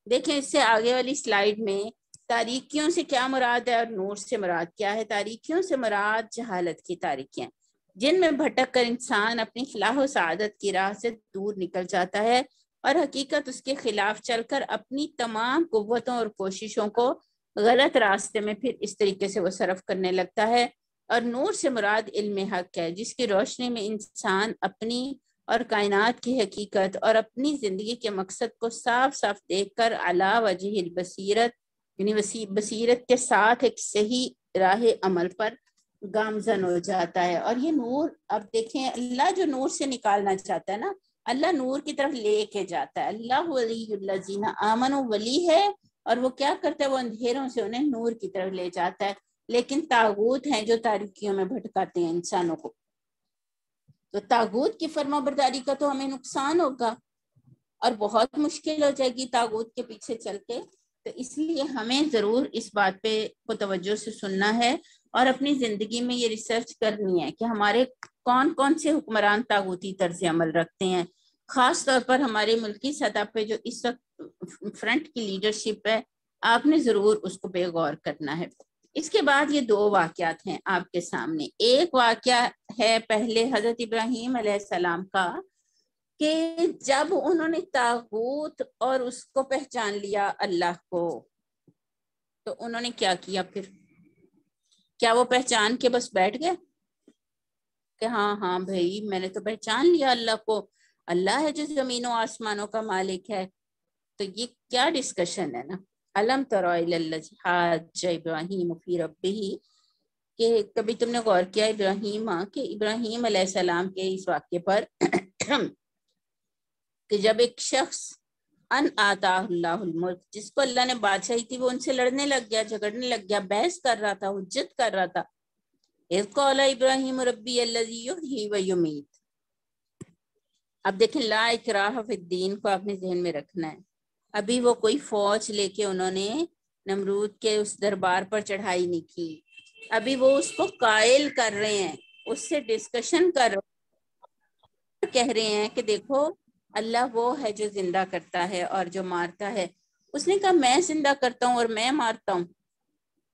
دیکھیں اس سے آگے والی سلائیڈ میں تاریکیوں سے کیا مراد ہے اور نور سے مراد کیا ہے. تاریکیوں سے مراد جہالت کی تاریکیاں جن میں بھٹک کر انسان اپنی فلاح و سعادت کی راہ سے دور نکل جاتا ہے, اور حقیقت اس کے خلاف چل کر اپنی تمام قوتوں اور کوششوں کو غلط راستے میں پھر اس طریقے سے وہ صرف کرنے لگتا ہے. اور نور سے مراد علم حق ہے, جس کی روشنی میں انسان اپنی اور کائنات کی حقیقت اور اپنی زندگی کے مقصد کو صاف صاف دیکھ کر علی وجہ البصیرت, یعنی بصیرت کے ساتھ ایک صحیح راہ عمل پر گامزن ہو جاتا ہے. اور یہ نور, اب دیکھیں اللہ جو نور سے نکالنا چاہتا ہے نا, اللہ نور کی طرف لے کے جاتا ہے. اللہ ولی الذین آمنوا, ولی ہے, اور وہ کیا کرتا ہے, وہ اندھیروں سے انہیں نور کی طرف لے جاتا ہے. لیکن طاغوت ہیں جو تاریکیوں میں بھٹکاتے ہیں انسانوں کو. تو طاغوت کی فرما برداری کا تو ہمیں نقصان ہوگا اور بہت مشکل ہو جائے گی طاغوت کے پیچھے چل کے. تو اس لیے ہمیں ضرور اس بات پہ کو توجہ سے سننا ہے اور اپنی زندگی میں یہ ریسرچ کرنی ہے کہ ہمارے کون کون سے حکمران طاغوتی طرز عمل رکھتے ہیں. خاص طور پر ہمارے ملکی سطح پہ جو اس وقت فرنٹ کی لیڈرشپ ہے, آپ نے ضرور اس کو بے غور کرنا ہے. اس کے بعد یہ 2 واقعات ہیں آپ کے سامنے. ایک واقعہ ہے پہلے حضرت ابراہیم علیہ السلام کا, کہ جب انہوں نے طاغوت اور اس کو پہچان لیا اللہ کو, تو انہوں نے کیا کیا پھر؟ کیا وہ پہچان کے بس بیٹھ گئے کہ ہاں ہاں بھائی میں نے تو پہچان لیا اللہ کو, اللہ ہے جو زمین و آسمانوں کا مالک ہے. تو یہ کیا ڈسکشن ہے نا, الم تر الی الذی حاج ابراہیم فی ربہ, کہ کبھی تم نے غور کیا ابراہیم علیہ السلام کے اس واقعے پر کہ جب ایک شخص ان آتا اللہ الملک, جس کو اللہ نے بادشاہی تھی, وہ ان سے لڑنے لگ گیا, جھگڑنے لگ گیا, بحث کر رہا تھا, حجت کر رہا تھا. اذ قال ابراہیم ربی الذی یحیی و یمیت. اب دیکھیں لا اکراہ فی الدین کو اپنے ذہن میں رکھنا ہے. ابھی وہ کوئی فوج لے کے انہوں نے نمرود کے اس دربار پر چڑھائی نہیں کی, ابھی وہ اس کو قائل کر رہے ہیں, اس سے ڈسکشن کر رہے ہیں, کہہ رہے ہیں کہ دیکھو اللہ وہ ہے جو زندہ کرتا ہے اور جو مارتا ہے. اس نے کہا میں زندہ کرتا ہوں اور میں مارتا ہوں.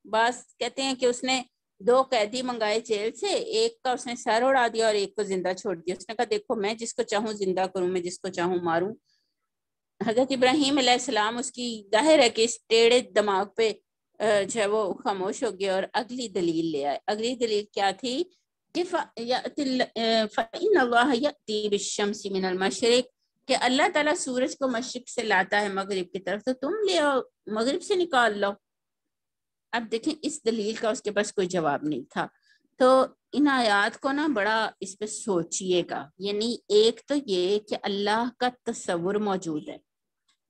بس کہتے ہیں کہ اس نے 2 قیدی منگائے جیل سے, ایک کا اس نے سر اڑا دیا اور ایک کو زندہ چھوڑ دیا. اس نے کہا دیکھو میں جس کو چاہوں زندہ کروں, میں جس کو چاہوں ماروں. حضرت ابراہیم علیہ السلام اس کی ظاہر ہے کہ اس ٹیڑھے دماغ پہ جو ہے وہ خاموش ہو گیا اور اگلی دلیل لے آئے. اگلی دلیل کیا تھی کہ فَإِنَّ اللَّهَ يَأْتِي بِالشَّمْسِ مِنَ الْمَشْرِقِ, کہ اللہ تعالیٰ سورج کو مشرق سے لاتا ہے مغرب کی طرف, تو تم لے آؤ مغرب سے نکال لو. اب دیکھیں اس دلیل کا اس کے پاس کوئی جواب نہیں تھا. تو ان آیات کو نا بڑا اس پہ سوچئے گا. یعنی ایک تو یہ کہ اللہ کا تصور موجود ہے,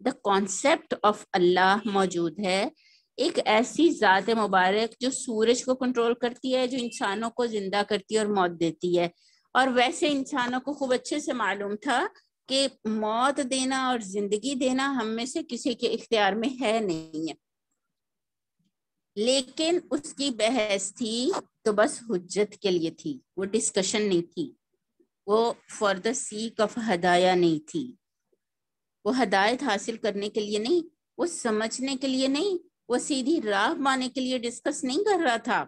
دا کانسیپٹ آف اللہ موجود ہے, ایک ایسی ذات مبارک جو سورج کو کنٹرول کرتی ہے, جو انسانوں کو زندہ کرتی ہے اور موت دیتی ہے. اور ویسے انسانوں کو خوب اچھے سے معلوم تھا کہ موت دینا اور زندگی دینا ہم میں سے کسی کے اختیار میں ہے نہیں ہے. لیکن اس کی بحث تھی تو بس حجت کے لیے تھی, وہ ڈسکشن نہیں تھی. وہ فار دا سیک آف ہدایہ نہیں تھی، وہ ہدایت حاصل کرنے کے لیے نہیں، وہ سمجھنے کے لیے نہیں، وہ سیدھی راہ پانے کے لیے ڈسکس نہیں کر رہا تھا۔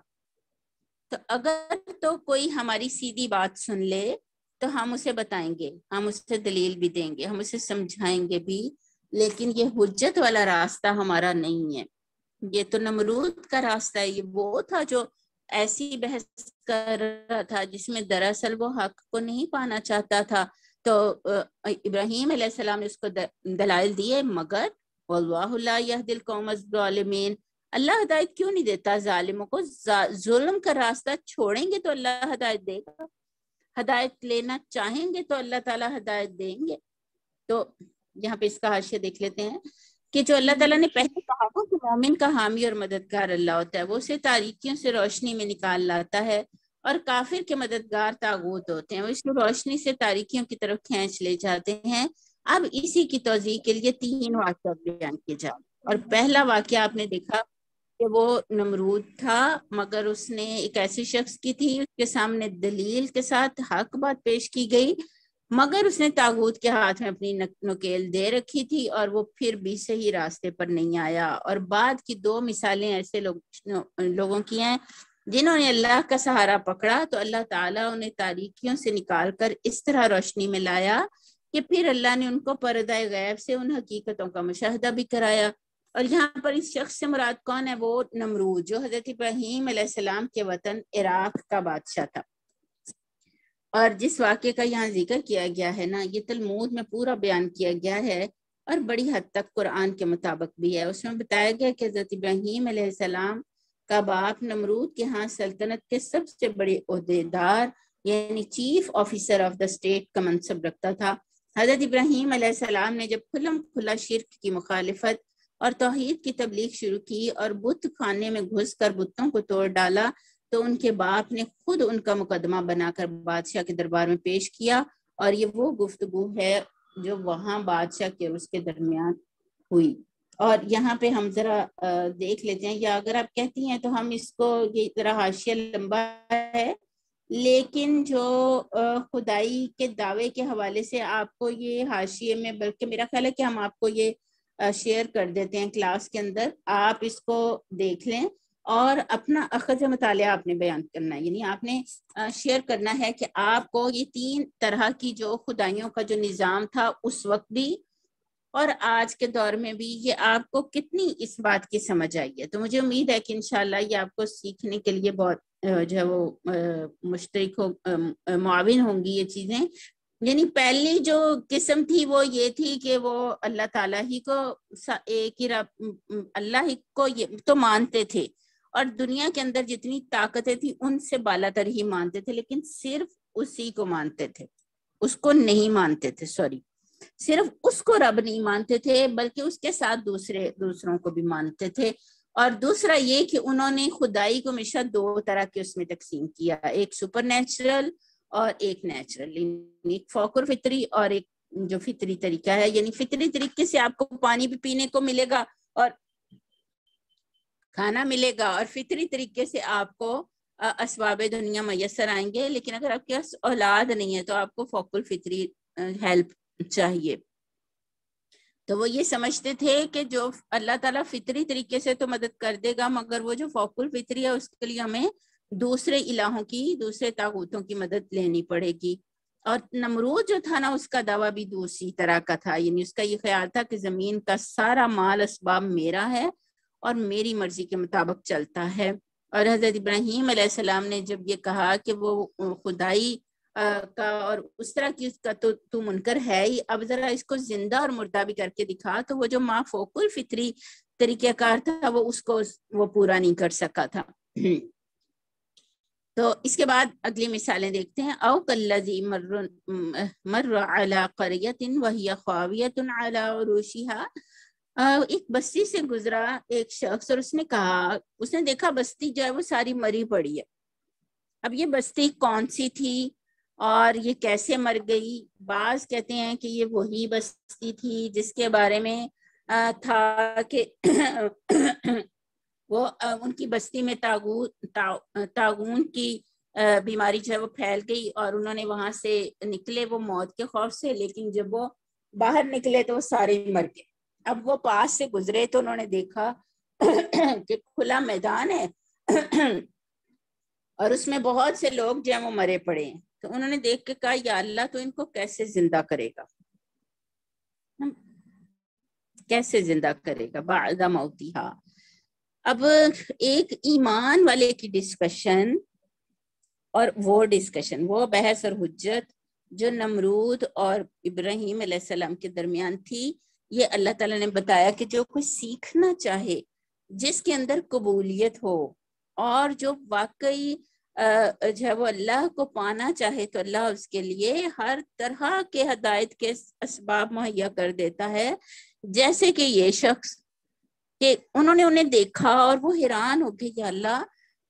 تو اگر تو کوئی ہماری سیدھی بات سن لے تو ہم اسے بتائیں گے، ہم اسے دلیل بھی دیں گے، ہم اسے سمجھائیں گے بھی، لیکن یہ حجت والا راستہ ہمارا نہیں ہے۔ یہ تو نمرود کا راستہ ہے، یہ وہ تھا جو ایسی بحث کر رہا تھا جس میں دراصل وہ حق کو نہیں پانا چاہتا تھا۔ تو ابراہیم علیہ السلام نے اس کو دلائل دیے، مگر واللہ لا یہدی القوم الظالمین، اللہ ہدایت کیوں نہیں دیتا ظالموں کو؟ ظلم کا راستہ چھوڑیں گے تو اللہ ہدایت دے گا، ہدایت لینا چاہیں گے تو اللہ تعالیٰ ہدایت دیں گے۔ تو یہاں پہ اس کا حاشیہ دیکھ لیتے ہیں کہ جو اللہ تعالیٰ نے پہلے کہا تھا کہ مومن کا حامی اور مددگار اللہ ہوتا ہے، وہ اسے تاریکیوں سے روشنی میں نکال لاتا ہے، اور کافر کے مددگار طاغوت ہوتے ہیں، وہ اس کو روشنی سے تاریکیوں کی طرف کھینچ لے جاتے ہیں۔ اب اسی کی توضیح کے لیے 3 واقعات بیان کیے جائیں، اور پہلا واقعہ آپ نے دیکھا کہ وہ نمرود تھا، مگر اس نے ایک ایسی شخص کی تھی، اس کے سامنے دلیل کے ساتھ حق بات پیش کی گئی، مگر اس نے طاغوت کے ہاتھ میں اپنی نکیل دے رکھی تھی، اور وہ پھر بھی صحیح راستے پر نہیں آیا۔ اور بعد کی 2 مثالیں ایسے لوگوں کی ہیں جنہوں نے اللہ کا سہارا پکڑا تو اللہ تعالیٰ انہیں تاریکیوں سے نکال کر اس طرح روشنی میں لایا کہ پھر اللہ نے ان کو پردہ غیب سے ان حقیقتوں کا مشاہدہ بھی کرایا۔ اور یہاں پر اس شخص سے مراد کون ہے؟ وہ نمرود، جو حضرت ابراہیم علیہ السلام کے وطن عراق کا بادشاہ تھا۔ اور جس واقعے کا یہاں ذکر کیا گیا ہے نا، یہ تلمود میں پورا بیان کیا گیا ہے، اور بڑی حد تک قرآن کے مطابق بھی ہے۔ اس میں بتایا گیا کہ حضرت ابراہیم علیہ السلام کا باپ نمرود کے ہاں سلطنت کے سب سے بڑے عہدیدار یعنی chief officer of the state کا منصب رکھتا تھا۔ حضرت ابراہیم علیہ السلام نے جب کھلم کھلا شرک کی مخالفت اور توحید کی تبلیغ شروع کی اور بت خانے میں گھس کر بتوں کو توڑ ڈالا، تو ان کے باپ نے خود ان کا مقدمہ بنا کر بادشاہ کے دربار میں پیش کیا، اور یہ وہ گفتگو ہے جو وہاں بادشاہ کے اور اس کے درمیان ہوئی۔ اور یہاں پہ ہم ذرا دیکھ لیتے ہیں، یا اگر آپ کہتی ہیں تو ہم اس کو، یہ ذرا حاشیہ لمبا ہے، لیکن جو خدائی کے دعوے کے حوالے سے آپ کو یہ حاشیے میں، بلکہ میرا خیال ہے کہ ہم آپ کو یہ شیئر کر دیتے ہیں کلاس کے اندر، آپ اس کو دیکھ لیں اور اپنا اخذ مطالعہ آپ نے بیان کرنا ہے، یعنی آپ نے شیئر کرنا ہے کہ آپ کو یہ 3 طرح کی جو خدائیوں کا جو نظام تھا اس وقت بھی اور آج کے دور میں بھی، یہ آپ کو کتنی اس بات کی سمجھ آئی ہے۔ تو مجھے امید ہے کہ انشاءاللہ یہ آپ کو سیکھنے کے لیے بہت جو ہے وہ مشترک معاون ہوں گی یہ چیزیں۔ یعنی پہلی جو قسم تھی وہ یہ تھی کہ وہ اللہ تعالیٰ ہی کو ایک ہی رب، اللہ ہی کو تو مانتے تھے، اور دنیا کے اندر جتنی طاقتیں تھیں ان سے بالا تر ہی مانتے تھے، لیکن صرف اسی کو مانتے تھے، اس کو نہیں مانتے تھے، صرف اس کو رب نہیں مانتے تھے، بلکہ اس کے ساتھ دوسروں کو بھی مانتے تھے۔ اور دوسرا یہ کہ انہوں نے خدائی کو ہمیشہ 2 طرح کے اس میں تقسیم کیا، ایک سپر نیچرل اور ایک نیچرل، ایک فوقر فطری اور ایک جو فطری طریقہ ہے، یعنی فطری طریقے سے آپ کو پانی بھی پینے کو ملے گا اور کھانا ملے گا، اور فطری طریقے سے آپ کو اسباب دنیا میسر آئیں گے، لیکن اگر آپ کے پاس اولاد نہیں ہے تو آپ کو فوق الفطری ہیلپ چاہیے۔ تو وہ یہ سمجھتے تھے کہ جو اللہ تعالیٰ فطری طریقے سے تو مدد کر دے گا، مگر وہ جو فوق الفطری ہے اس کے لیے ہمیں دوسرے الہوں کی، دوسرے طاغوتوں کی مدد لینی پڑے گی۔ اور نمرود جو تھا نا، اس کا دعویٰ بھی دوسری طرح کا تھا، یعنی اس کا یہ خیال تھا کہ زمین کا سارا مال اسباب میرا ہے اور میری مرضی کے مطابق چلتا ہے۔ اور حضرت ابراہیم علیہ السلام نے جب یہ کہا کہ وہ خدائی کا اور اس طرح کی اس کا تو منکر ہے ہی، اب ذرا اس کو زندہ اور مردہ بھی کر کے دکھا، تو وہ جو ما فوق الفطری طریقہ کار تھا وہ اس کو وہ پورا نہیں کر سکا تھا۔ تو اس کے بعد اگلی مثالیں دیکھتے ہیں۔ او کالذی مر علی قریۃ وہی خاویۃ علی عروشها، ایک بستی سے گزرا ایک شخص، اور اس نے کہا، اس نے دیکھا بستی جو ہے وہ ساری مری پڑی ہے۔ اب یہ بستی کون سی تھی اور یہ کیسے مر گئی؟ بعض کہتے ہیں کہ یہ وہی بستی تھی جس کے بارے میں تھا کہ وہ ان کی بستی میں طاغون کی بیماری جو ہے وہ پھیل گئی اور انہوں نے وہاں سے نکلے وہ موت کے خوف سے، لیکن جب وہ باہر نکلے تو وہ سارے مر گئے۔ اب وہ پاس سے گزرے تو انہوں نے دیکھا کہ کھلا میدان ہے اور اس میں بہت سے لوگ جو ہیں وہ مرے پڑے ہیں۔ تو انہوں نے دیکھ کے کہا یا اللہ تو ان کو کیسے زندہ کرے گا، کیسے زندہ کرے گا بعد موتہا۔ اب ایک ایمان والے کی ڈسکشن اور وہ ڈسکشن، وہ بحث اور حجت جو نمرود اور ابراہیم علیہ السلام کے درمیان تھی، یہ اللہ تعالیٰ نے بتایا کہ جو کوئی سیکھنا چاہے، جس کے اندر قبولیت ہو اور جو واقعی جو ہے وہ اللہ کو پانا چاہے تو اللہ اس کے لیے ہر طرح کے ہدایت کے اسباب مہیا کر دیتا ہے۔ جیسے کہ یہ شخص کہ انہیں دیکھا اور وہ حیران ہو گئے، یا اللہ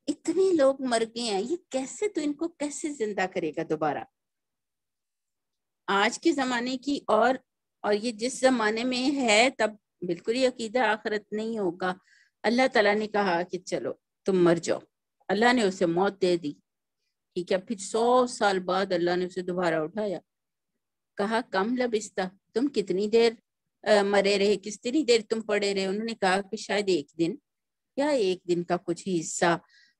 اتنے لوگ مر گئے ہیں، یہ کیسے، تو ان کو کیسے زندہ کرے گا دوبارہ۔ آج کے زمانے کی اور یہ جس زمانے میں ہے تب بالکل ہی عقیدہ آخرت نہیں ہوگا۔ اللہ تعالیٰ نے کہا کہ چلو تم مر جاؤ، اللہ نے اسے موت دے دی، ٹھیک ہے، پھر 100 سال بعد اللہ نے اسے دوبارہ اٹھایا، کہا کم لبستہ، تم کتنی دیر مرے رہے، کتنی دیر تم پڑے رہے؟ انہوں نے کہا کہ شاید ایک دن یا ایک دن کا کچھ ہی حصہ۔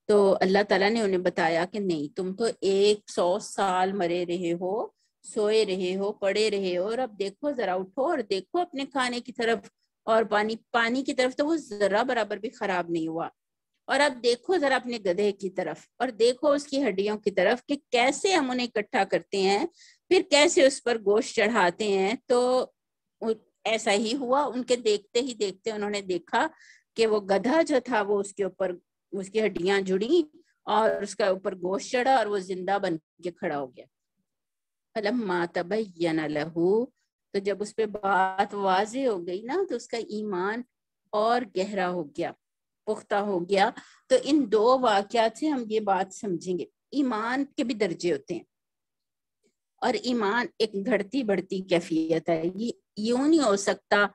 تو اللہ تعالیٰ نے انہیں بتایا کہ نہیں، تم تو 100 سال مرے رہے ہو، سوئے رہے ہو، پڑے رہے ہو، اور اب دیکھو ذرا اٹھو اور دیکھو اپنے کھانے کی طرف اور پانی کی طرف، تو وہ ذرا برابر بھی خراب نہیں ہوا، اور اب دیکھو ذرا اپنے گدھے کی طرف اور دیکھو اس کی ہڈیوں کی طرف کہ کیسے ہم انہیں اکٹھا کرتے ہیں، پھر کیسے اس پر گوشت چڑھاتے ہیں۔ تو ایسا ہی ہوا، ان کے دیکھتے ہی دیکھتے انہوں نے دیکھا کہ وہ گدھا جو تھا وہ اس کے اوپر، اس کی ہڈیاں جڑیں اور اس کا اوپر گوشت چڑھا اور وہ زندہ بن کے کھڑا ہو گیا۔ فلما تبین لہ، تو جب اس پہ بات واضح ہو گئی نا تو اس کا ایمان اور گہرا ہو گیا، پختہ ہو گیا۔ تو ان دو واقعات سے ہم یہ بات سمجھیں گے، ایمان کے بھی درجے ہوتے ہیں اور ایمان ایک گھڑتی بڑھتی کیفیت ہے۔ یہ یوں نہیں ہو سکتا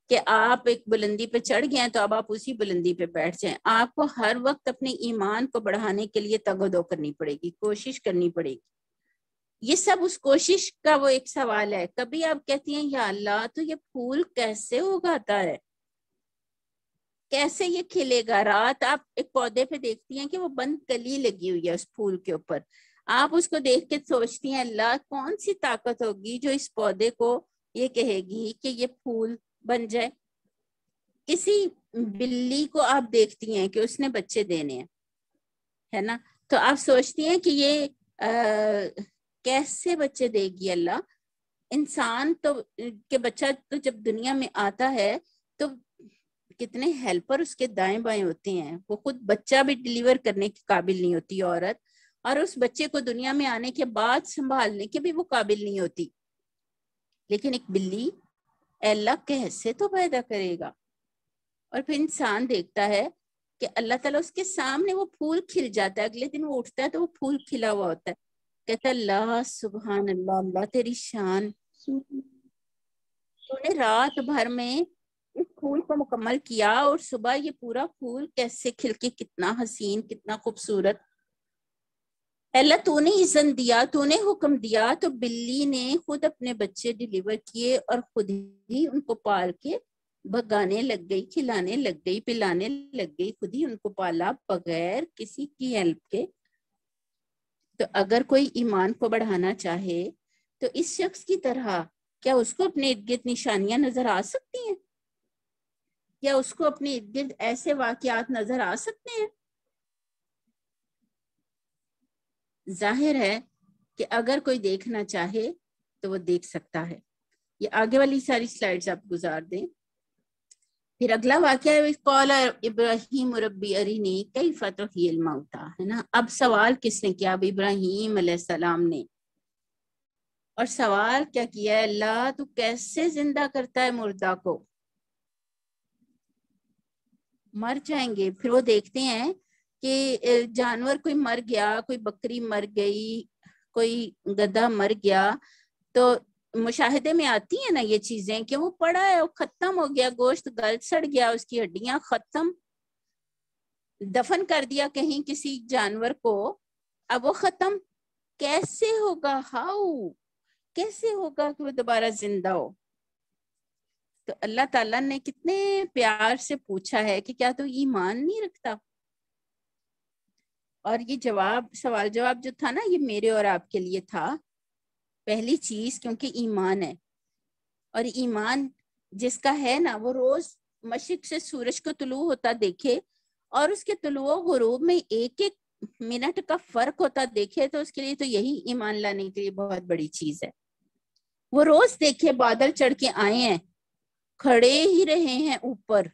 کہ آپ ایک بلندی پہ چڑھ گئے ہیں تو اب آپ اسی بلندی پہ بیٹھ جائیں۔ آپ کو ہر وقت اپنے ایمان کو بڑھانے کے لیے تگ و دو کرنی پڑے گی، کوشش کرنی پڑے گی۔ یہ سب اس کوشش کا وہ ایک سوال ہے۔ کبھی آپ کہتی ہیں یا اللہ تو یہ پھول کیسے اگاتا ہے، کیسے یہ کھلے گا؟ رات آپ ایک پودے پہ دیکھتی ہیں کہ وہ بند کلی لگی ہوئی ہے اس پھول کے اوپر، آپ اس کو دیکھ کے سوچتی ہیں اللہ کون سی طاقت ہوگی جو اس پودے کو یہ کہے گی کہ یہ پھول بن جائے۔ کسی بلی کو آپ دیکھتی ہیں کہ اس نے بچے دینے ہیں، ہے نا، تو آپ سوچتی ہیں کہ یہ کیسے بچے دے گی اللہ۔ انسان تو کہ بچہ تو جب دنیا میں آتا ہے تو کتنے ہیلپر اس کے دائیں بائیں ہوتے ہیں، وہ خود بچہ بھی ڈیلیور کرنے کے قابل نہیں ہوتی عورت، اور اس بچے کو دنیا میں آنے کے بعد سنبھالنے کے بھی وہ قابل نہیں ہوتی، لیکن ایک بلی اللہ کیسے تو پیدا کرے گا۔ اور پھر انسان دیکھتا ہے کہ اللہ تعالیٰ اس کے سامنے وہ پھول کھل جاتا ہے، اگلے دن وہ اٹھتا ہے تو وہ پھول کھلا ہوا ہوتا ہے، کہتا ہے اللہ سبحان اللہ، اللہ تیری شان، تو نے رات بھر میں اس پھول کو مکمل کیا اور صبح یہ پورا پھول کیسے کھل کے کتنا حسین، کتنا خوبصورت۔ اللہ تو نے اذن دیا، تو نے حکم دیا، تو بلی نے خود اپنے بچے ڈیلیور کیے اور خود ہی ان کو پال کے بھگانے لگ گئی، کھلانے لگ گئی، پلانے لگ گئی، خود ہی ان کو پالا بغیر کسی کی ہیلپ کے۔ تو اگر کوئی ایمان کو بڑھانا چاہے تو اس شخص کی طرح کیا اس کو اپنے ارد گرد نشانیاں نظر آ سکتی ہیں؟ کیا اس کو اپنے ارد گرد ایسے واقعات نظر آ سکتے ہیں؟ ظاہر ہے کہ اگر کوئی دیکھنا چاہے تو وہ دیکھ سکتا ہے۔ یہ آگے والی ساری سلائیڈز آپ گزار دیں۔ پھر اگلا واقعہ ہے قال ابراہیم ربی ارینی کیف تحیی الموتیٰ، ہے نا۔ اب سوال کس نے کیا؟ اب ابراہیم علیہ السلام نے، اور سوال کیا کیا ہے؟ اللہ تو کیسے زندہ کرتا ہے مردہ کو؟ مر جائیں گے، پھر وہ دیکھتے ہیں کہ جانور کوئی مر گیا، کوئی بکری مر گئی، کوئی گدھا مر گیا، تو مشاہدے میں آتی ہیں نا یہ چیزیں کہ وہ پڑا ہے، وہ ختم ہو گیا، گوشت گل سڑ گیا، اس کی ہڈیاں ختم، دفن کر دیا کہیں کسی جانور کو، اب وہ ختم کیسے ہوگا؟ ہاؤ، کیسے ہوگا کہ وہ دوبارہ زندہ ہو؟ تو اللہ تعالیٰ نے کتنے پیار سے پوچھا ہے کہ کیا تو ایمان نہیں رکھتا؟ اور یہ سوال جواب جو تھا نا، یہ میرے اور آپ کے لیے تھا. پہلی چیز کیونکہ ایمان ہے، اور ایمان جس کا ہے نا وہ روز مشرق سے سورج کو طلوع ہوتا دیکھے اور اس کے طلوع و غروب میں ایک ایک منٹ کا فرق ہوتا دیکھے، تو اس کے لیے تو یہی ایمان لانے کے لیے بہت بڑی چیز ہے. وہ روز دیکھے بادل چڑھ کے آئے ہیں، کھڑے ہی رہے ہیں اوپر،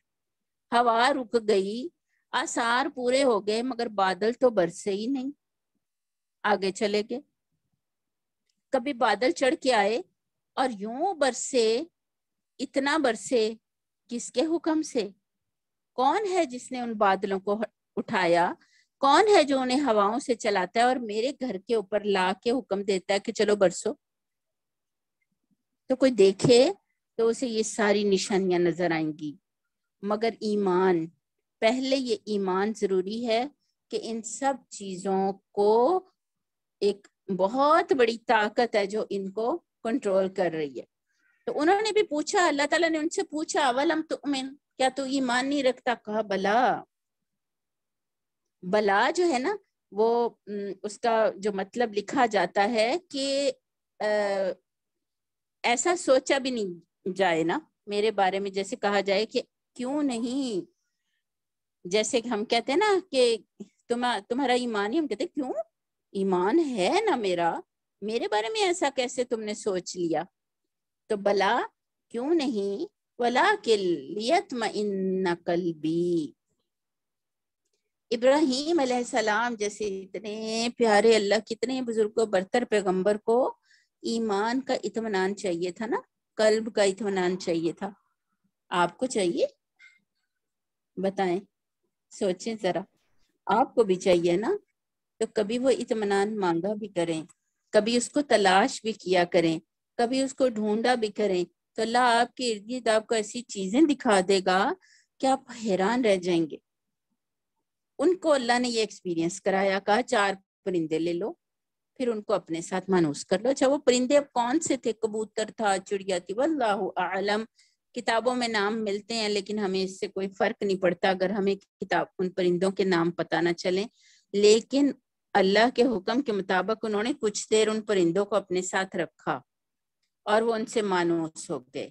ہوا رک گئی، آثار پورے ہو گئے، مگر بادل تو برسے ہی نہیں، آگے چلے گئے. کبھی بادل چڑھ کے آئے اور یوں برسے، اتنا برسے، کس کے حکم سے؟ کون ہے جس نے ان بادلوں کو اٹھایا؟ کون ہے جو انہیں ہواؤں سے چلاتا ہے اور میرے گھر کے اوپر لا کے حکم دیتا ہے کہ چلو برسو؟ تو کوئی دیکھے تو اسے یہ ساری نشانیاں نظر آئیں گی. مگر ایمان، پہلے یہ ایمان ضروری ہے کہ ان سب چیزوں کو ایک بہت بڑی طاقت ہے جو ان کو کنٹرول کر رہی ہے. تو انہوں نے بھی پوچھا، اللہ تعالیٰ نے ان سے پوچھا اولم تؤمن، کیا تو ایمان نہیں رکھتا؟ کہا بلا. بلا جو ہے نا وہ اس کا جو مطلب لکھا جاتا ہے کہ ایسا سوچا بھی نہیں جائے نا میرے بارے میں، جیسے کہا جائے کہ کیوں نہیں، جیسے کہ ہم کہتے ہیں نا کہ تمہارا ایمان ہی، ہم کہتے ہیں کیوں، ایمان ہے نا میرے بارے میں ایسا کیسے تم نے سوچ لیا؟ تو بلا کیوں نہیں، وَلَٰكِن لِيَطْمَئِنَّ قَلْبِي. ابراہیم علیہ السلام جیسے اتنے پیارے اللہ، کتنے بزرگ و برتر پیغمبر کو ایمان کا اطمینان چاہیے تھا نا، قلب کا اطمینان چاہیے تھا. آپ کو چاہیے؟ بتائیں، سوچیں ذرا، آپ کو بھی چاہیے نا؟ تو کبھی وہ اطمینان مانگا بھی کریں، کبھی اس کو تلاش بھی کیا کریں، کبھی اس کو ڈھونڈا بھی کریں، تو اللہ آپ کے ارد گرد آپ کو ایسی چیزیں دکھا دے گا کہ آپ حیران رہ جائیں گے. ان کو اللہ نے یہ ایکسپیرینس کرایا، کہا 4 پرندے لے لو، پھر ان کو اپنے ساتھ مانوس کر لو. اچھا وہ پرندے اب کون سے تھے؟ کبوتر تھا، چڑیا تھی، واللہ اعلم. کتابوں میں نام ملتے ہیں لیکن ہمیں اس سے کوئی فرق نہیں پڑتا اگر ہمیں ان پرندوں کے نام پتہ نہ چلیں. لیکن اللہ کے حکم کے مطابق انہوں نے کچھ دیر ان پرندوں کو اپنے ساتھ رکھا اور وہ ان سے مانوس ہو گئے،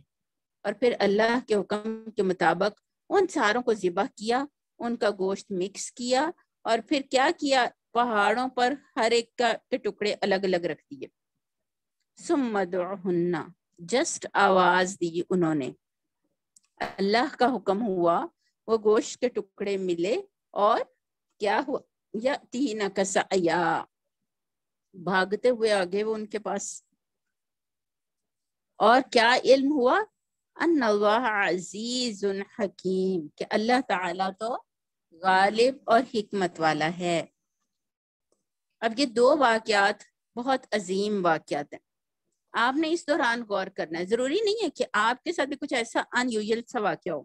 اور پھر اللہ کے حکم کے مطابق ان ساروں کو ذبح کیا، ان کا گوشت مکس کیا، اور پھر کیا کیا، پہاڑوں پر ہر ایک کے ٹکڑے الگ الگ رکھ دیے. ثم ادعوہن، جسٹ آواز دی انہوں نے، اللہ کا حکم ہوا، وہ گوشت کے ٹکڑے ملے، اور کیا ہوا، یأتینک سعیا، بھاگتے ہوئے آگے وہ ان کے پاس. اور کیا علم ہوا، ان اللہ عزیز حکیم، کہ اللہ تعالیٰ تو غالب اور حکمت والا ہے. اب یہ 2 واقعات بہت عظیم واقعات ہیں، آپ نے اس دوران غور کرنا ہے. ضروری نہیں ہے کہ آپ کے ساتھ بھی کچھ ایسا ان یوزل سا واقعہ ہو،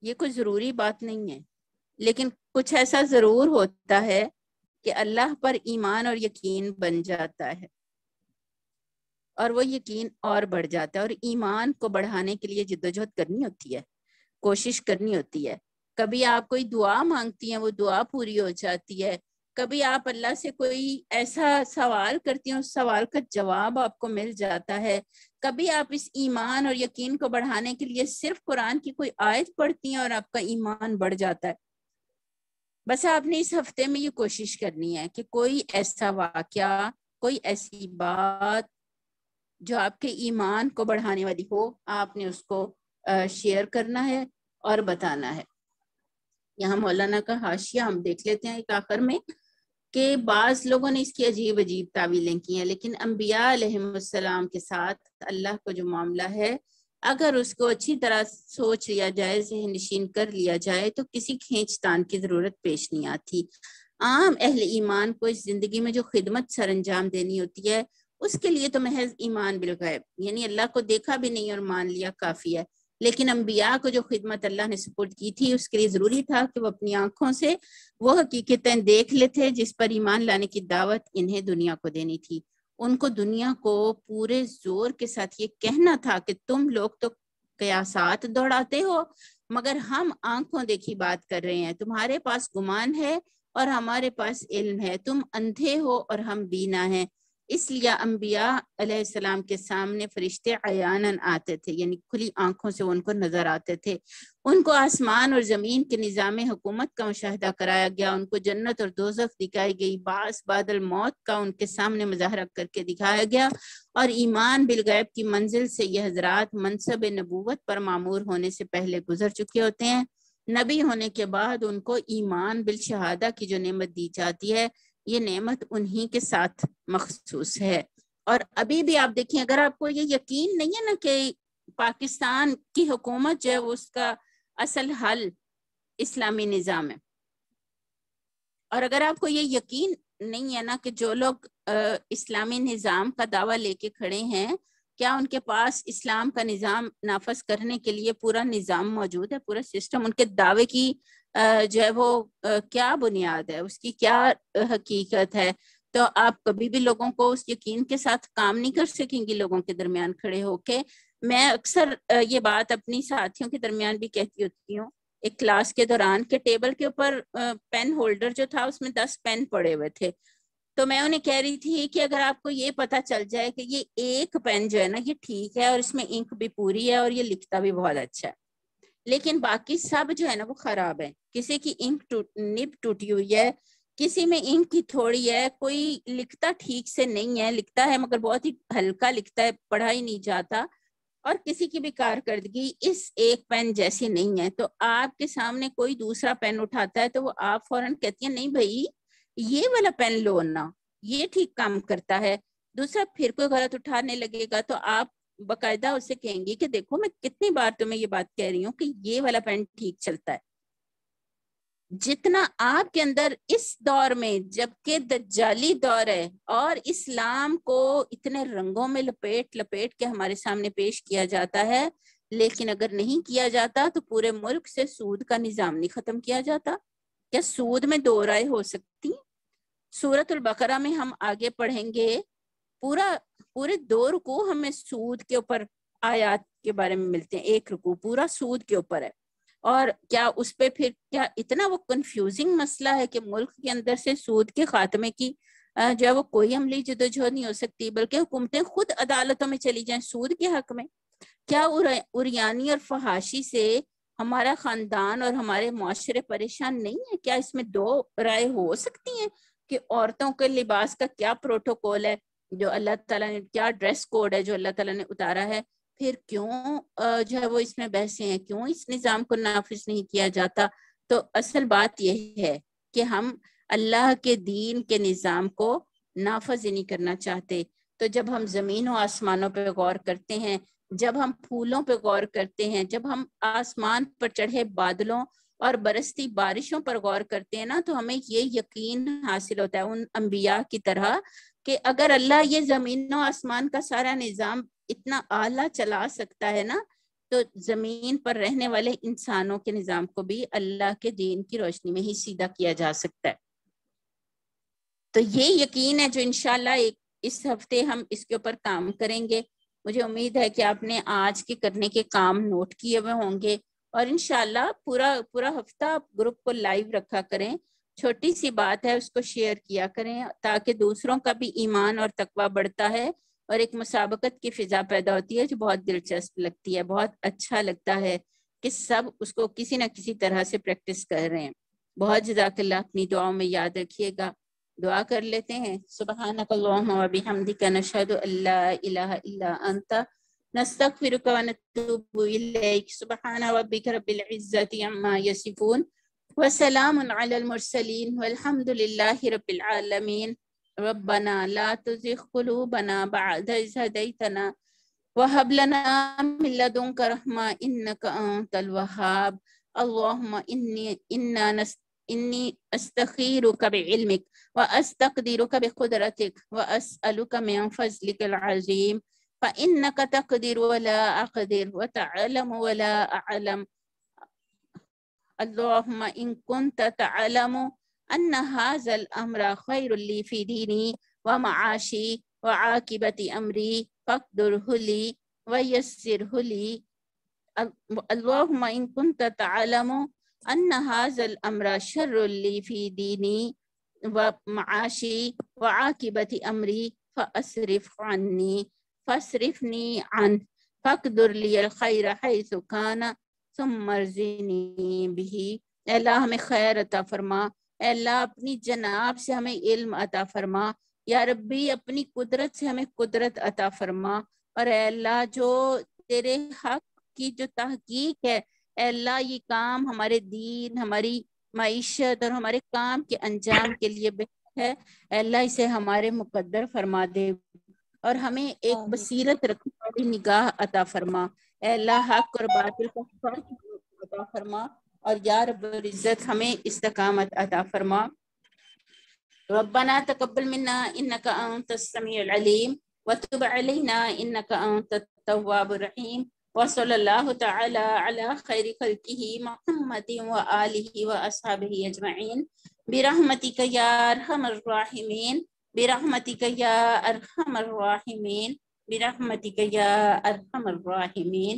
یہ کوئی ضروری بات نہیں ہے، لیکن کچھ ایسا ضرور ہوتا ہے کہ اللہ پر ایمان اور یقین بن جاتا ہے، اور وہ یقین اور بڑھ جاتا ہے، اور ایمان کو بڑھانے کے لیے جدوجہد کرنی ہوتی ہے، کوشش کرنی ہوتی ہے. کبھی آپ کوئی دعا مانگتی ہیں، وہ دعا پوری ہو جاتی ہے. کبھی آپ اللہ سے کوئی ایسا سوال کرتی ہیں، اس سوال کا جواب آپ کو مل جاتا ہے. کبھی آپ اس ایمان اور یقین کو بڑھانے کے لیے صرف قرآن کی کوئی آیت پڑھتی ہیں اور آپ کا ایمان بڑھ جاتا ہے. بس آپ نے اس ہفتے میں یہ کوشش کرنی ہے کہ کوئی ایسا واقعہ، کوئی ایسی بات جو آپ کے ایمان کو بڑھانے والی ہو، آپ نے اس کو شیئر کرنا ہے اور بتانا ہے. یہاں مولانا کا حاشیہ ہم دیکھ لیتے ہیں ایک آخر میں، کہ بعض لوگوں نے اس کی عجیب عجیب تعویلیں کی ہیں، لیکن انبیاء علیہ السلام کے ساتھ اللہ کا جو معاملہ ہے، اگر اس کو اچھی طرح سوچ لیا جائے، ذہن نشین کر لیا جائے، تو کسی کھینچ تان کی ضرورت پیش نہیں آتی. عام اہل ایمان کو اس زندگی میں جو خدمت سر انجام دینی ہوتی ہے، اس کے لیے تو محض ایمان بالغیب، یعنی اللہ کو دیکھا بھی نہیں اور مان لیا، کافی ہے. لیکن انبیاء کو جو خدمت اللہ نے سپورٹ کی تھی اس کے لیے ضروری تھا کہ وہ اپنی آنکھوں سے وہ حقیقتیں دیکھ لیتے جس پر ایمان لانے کی دعوت انہیں دنیا کو دینی تھی. ان کو دنیا کو پورے زور کے ساتھ یہ کہنا تھا کہ تم لوگ تو قیاسات دوڑاتے ہو مگر ہم آنکھوں دیکھی بات کر رہے ہیں. تمہارے پاس گمان ہے اور ہمارے پاس علم ہے. تم اندھے ہو اور ہم بینا ہیں. اس لیے انبیاء علیہ السلام کے سامنے فرشتے عیاناً آتے تھے، یعنی کھلی آنکھوں سے ان کو نظر آتے تھے. ان کو آسمان اور زمین کے نظام حکومت کا مشاہدہ کرایا گیا. ان کو جنت اور دوزخ دکھائی گئی. بعث بعد الموت کا ان کے سامنے مظاہرہ کر کے دکھایا گیا. اور ایمان بالغیب کی منزل سے یہ حضرات منصب نبوت پر معمور ہونے سے پہلے گزر چکے ہوتے ہیں. نبی ہونے کے بعد ان کو ایمان بالشہادہ کی جو نعمت دی جاتی ہے یہ نعمت انہی کے ساتھ مخصوص ہے. اور ابھی بھی آپ دیکھیں، اگر آپ کو یہ یقین نہیں ہے نا کہ پاکستان کی حکومت جو ہے اس کا اصل حل اسلامی نظام ہے، اور اگر آپ کو یہ یقین نہیں ہے نا کہ جو لوگ اسلامی نظام کا دعویٰ لے کے کھڑے ہیں کیا ان کے پاس اسلام کا نظام نافذ کرنے کے لیے پورا نظام موجود ہے، پورا سسٹم، ان کے دعوے کی جو ہے وہ کیا بنیاد ہے، اس کی کیا حقیقت ہے. تو آپ کبھی بھی لوگوں کو اس یقین کے ساتھ کام نہیں کر سکیں گی لوگوں کے درمیان کھڑے ہو کے. میں اکثر یہ بات اپنی ساتھیوں کے درمیان بھی کہتی ہوتی ہوں. ایک کلاس کے دوران کے ٹیبل کے اوپر پین ہولڈر جو تھا اس میں 10 پین پڑے ہوئے تھے، تو میں انہیں کہہ رہی تھی کہ اگر آپ کو یہ پتا چل جائے کہ یہ ایک پین جو ہے نا یہ ٹھیک ہے اور اس میں انک بھی پوری ہے اور یہ لکھتا بھی بہت اچھا ہے، لیکن باقی سب جو ہے نا وہ خراب ہے. کسی کی انک نب ٹوٹی ہوئی ہے، کسی میں انک کی تھوڑی ہے، کوئی لکھتا ٹھیک سے نہیں ہے، لکھتا ہے مگر بہت ہی ہلکا لکھتا ہے، پڑھا ہی نہیں جاتا، اور کسی کی بھی کارکردگی اس ایک پین جیسی نہیں ہے. تو آپ کے سامنے کوئی دوسرا پین اٹھاتا ہے تو وہ آپ فوراً کہتی ہیں نہیں بھائی یہ والا پین لو نا، یہ ٹھیک کام کرتا ہے. دوسرا پھر کوئی غلط اٹھانے لگے گا تو آپ باقاعدہ اسے کہیں گی کہ دیکھو میں کتنی بار تمہیں یہ بات کہہ رہی ہوں کہ یہ والا پین ٹھیک چلتا ہے. جتنا آپ کے اندر اس دور میں جبکہ دجالی دور ہے اور اسلام کو اتنے رنگوں میں لپیٹ لپیٹ کے ہمارے سامنے پیش کیا جاتا ہے، لیکن اگر نہیں کیا جاتا تو پورے ملک سے سود کا نظام نہیں ختم کیا جاتا. کیا سود میں 2 رائے ہو سکتی؟ سورۃ البقرہ میں ہم آگے پڑھیں گے، پورے 2 رکوع ہمیں سود کے اوپر آیات کے بارے میں ملتے ہیں. 1 رکوع پورا سود کے اوپر ہے. اور کیا اس پہ پھر کیا اتنا وہ کنفیوزنگ مسئلہ ہے کہ ملک کے اندر سے سود کے خاتمے کی جو ہے وہ کوئی عملی جدوجہد نہیں ہو سکتی، بلکہ حکومتیں خود عدالتوں میں چلی جائیں سود کے حق میں. کیا عریانی اور فحاشی سے ہمارا خاندان اور ہمارے معاشرے پریشان نہیں ہے؟ کیا اس میں 2 رائے ہو سکتی ہیں کہ عورتوں کے لباس کا کیا پروٹوکول ہے جو اللہ تعالیٰ نے، کیا ڈریس کوڈ ہے جو اللہ تعالیٰ نے اتارا ہے، پھر کیوں جو ہے وہ اس میں بحثیں ہیں، کیوں اس نظام کو نافذ نہیں کیا جاتا؟ تو اصل بات یہ ہے کہ ہم اللہ کے دین کے نظام کو نافذ ہی نہیں کرنا چاہتے. تو جب ہم زمین و آسمانوں پہ غور کرتے ہیں، جب ہم پھولوں پہ غور کرتے ہیں، جب ہم آسمان پر چڑھے بادلوں اور برستی بارشوں پر غور کرتے ہیں نا، تو ہمیں یہ یقین حاصل ہوتا ہے ان انبیاء کی طرح کہ اگر اللہ یہ زمین و آسمان کا سارا نظام اتنا اعلیٰ چلا سکتا ہے نا، تو زمین پر رہنے والے انسانوں کے نظام کو بھی اللہ کے دین کی روشنی میں ہی سیدھا کیا جا سکتا ہے. تو یہ یقین ہے جو انشاءاللہ اس ہفتے ہم اس کے اوپر کام کریں گے. مجھے امید ہے کہ آپ نے آج کے کرنے کے کام نوٹ کیے ہوئے ہوں گے، اور انشاءاللہ پورا ہفتہ آپ گروپ کو لائیو رکھا کریں. چھوٹی سی بات ہے اس کو شیئر کیا کریں تاکہ دوسروں کا بھی ایمان اور تقویٰ بڑھتا ہے، اور ایک مسابقت کی فضا پیدا ہوتی ہے جو بہت دلچسپ لگتی ہے. بہت اچھا لگتا ہے کہ سب اس کو کسی نہ کسی طرح سے پریکٹس کر رہے ہیں. بہت جزاک اللہ. اپنی دعاؤں میں یاد رکھیے گا. دعا کر لیتے ہیں. سبحانک اللہم و بحمدک نشہد ان لا الہ الا انت نستغفرک و نتوب الیک. سبحان ربک رب العزت عما یصفون وسلام علی المرسلین والحمد للہ رب العالمین. ربنا لا تزغ قلوبنا بعد إذ هديتنا وهب لنا من لدنك رحمة إنك أنت الوهاب. اللهم إني أستخيرك بعلمك وأستقدرك بقدرتك وأسألك من فضلك العظيم فإنك تقدر ولا أقدر وتعلم ولا أعلم. اللهم إن كنت تعلم أن هذا الأمر خير لي في ديني ومعاشي وعاقبة أمري فاقدره لي ويسره لي. اللهم إن كنت تعلم أن هذا الأمر شر لي في ديني ومعاشي وعاقبة أمري فاصرفني عنه فاقدر لي الخير حيث كان ثم ارزقنی به. اے اللہ ہمیں خیر عطا فرما، اے اللہ اپنی جناب سے ہمیں علم عطا فرما، یا ربی اپنی قدرت سے ہمیں قدرت عطا فرما، اور اے اللہ جو تیرے حق کی جو تحقیق ہے، اے اللہ یہ کام ہمارے دین، ہماری معیشت اور ہمارے کام کے انجام کے لیے بہتر ہے، اے اللہ اسے ہمارے مقدر فرما دے، اور ہمیں ایک بصیرت رکھنے والی نگاہ عطا فرما، اے اللہ حق اور باطل کا فرق عطا فرما، اور یا رب العزت ہمیں استقامت عطا فرما۔ ربنا تقبل منا انك انت السميع العليم وتب علينا انك انت التواب الرحيم، وصلى الله تعالى على خير خلقه محمد وآله وأصحابه أجمعين برحمتك يا أرحم الراحمين، برحمتك يا أرحم الراحمين، برحمتك يا أرحم الراحمين۔